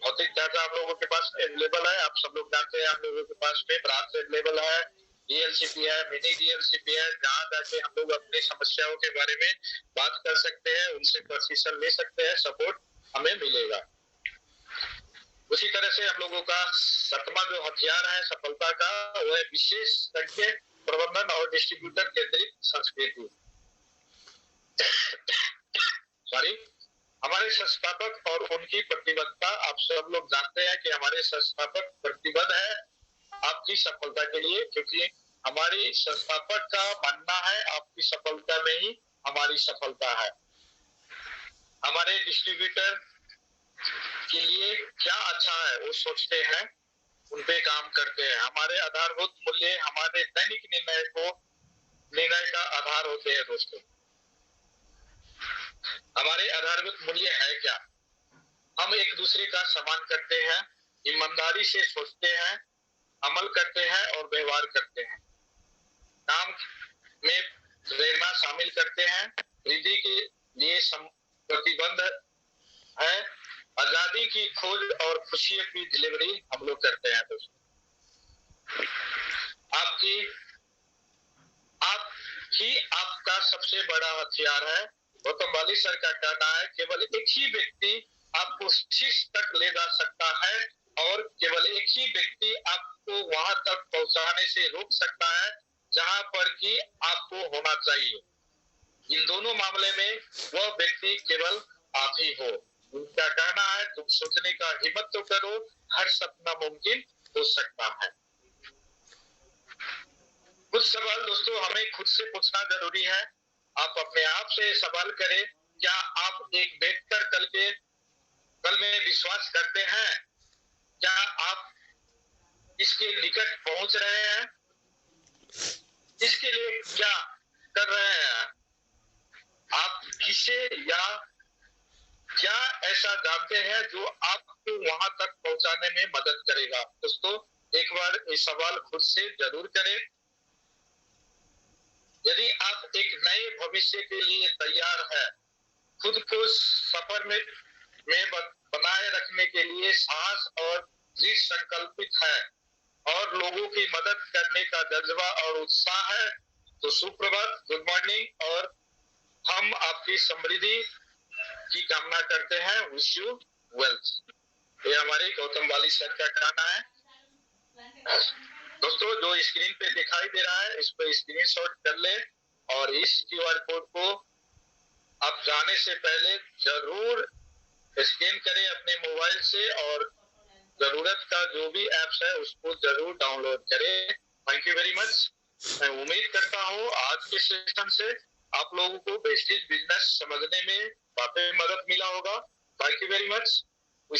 भौतिक ढांचा हम लोगों के पास अवेलेबल है। आप सब लोग जानते हैं हम लोगों के पास में ब्रांच अवेलेबल है, डीएलसीपी है, मिनी डीएलसीपी है, जहाँ जाके हम लोग अपनी समस्याओं के बारे में बात कर सकते हैं, उनसे प्रशिक्षण ले सकते हैं, सपोर्ट हमें मिलेगा। उसी तरह से हम लोगों का सातवां जो हथियार है सफलता का वो है विशेषज्ञ प्रबंधन और डिस्ट्रीब्यूटर केंद्रित संस्कृति। सॉरी, हमारे संस्थापक और उनकी प्रतिबद्धता। आप सब लोग जानते हैं कि हमारे संस्थापक प्रतिबद्ध है आपकी सफलता के लिए, क्योंकि हमारी संस्थापक का मानना है आपकी सफलता में ही हमारी सफलता है। हमारे डिस्ट्रीब्यूटर के लिए क्या अच्छा है वो सोचते हैं, उन पे काम करते हैं। हमारे आधारभूत मूल्य हमारे दैनिक निर्णय का आधार होते हैं दोस्तों। हमारे आधारभूत मूल्य है क्या? हम एक दूसरे का सम्मान करते हैं, ईमानदारी से सोचते हैं, अमल करते हैं और व्यवहार करते हैं, काम में प्रेरणा शामिल करते हैं, वृद्धि के लिए प्रतिबद्ध है, आजादी की खोज और खुशियों की डिलीवरी हम लोग करते हैं दोस्तों। आप ही आपका सबसे बड़ा हथियार है। गौतम वाली सर का कहना है केवल एक ही व्यक्ति आपको शीर्ष तक ले जा सकता है और केवल एक ही व्यक्ति आपको वहां तक पहुंचाने से रोक सकता है जहां पर कि आपको होना चाहिए। इन दोनों मामले में वह व्यक्ति केवल आप ही हो। उनका कहना है तुम सोचने का हिम्मत तो करो, हर सपना मुमकिन हो सकता है। कुछ सवाल दोस्तों हमें खुद से पूछना जरूरी है। आप अपने आप से सवाल करें, क्या आप एक बेहतर कल में विश्वास करते हैं? क्या आप इसके निकट पहुंच रहे हैं? इसके लिए क्या कर रहे हैं? आप किसे या क्या ऐसा जानते हैं जो आपको वहां तक पहुंचाने में मदद करेगा? दोस्तों एक बार ये सवाल खुद से जरूर करें। यदि आप एक नए भविष्य के लिए तैयार है, खुद को सफर में बनाए रखने के लिए साहस और दृढ़ संकल्पित है और लोगों की मदद करने का जज्बा और उत्साह है, तो सुप्रभात, गुड मॉर्निंग, और हम आपकी समृद्धि की कामना करते हैं। Wish you wealth. ये हमारे गौतम वाली सर का कहना है। दोस्तों जो स्क्रीन पे दिखाई दे रहा है इस पर स्क्रीनशॉट कर ले और इस क्यूआर कोड को आप जाने से पहले जरूर स्कैन करें अपने मोबाइल से और जरूरत का जो भी एप्स है उसको जरूर डाउनलोड करें। Thank you very much. मैं उम्मीद करता हूँ आज के सेशन से आप लोगों को वेस्टेज बिजनेस समझने में काफी मदद मिला होगा। Thank you very much.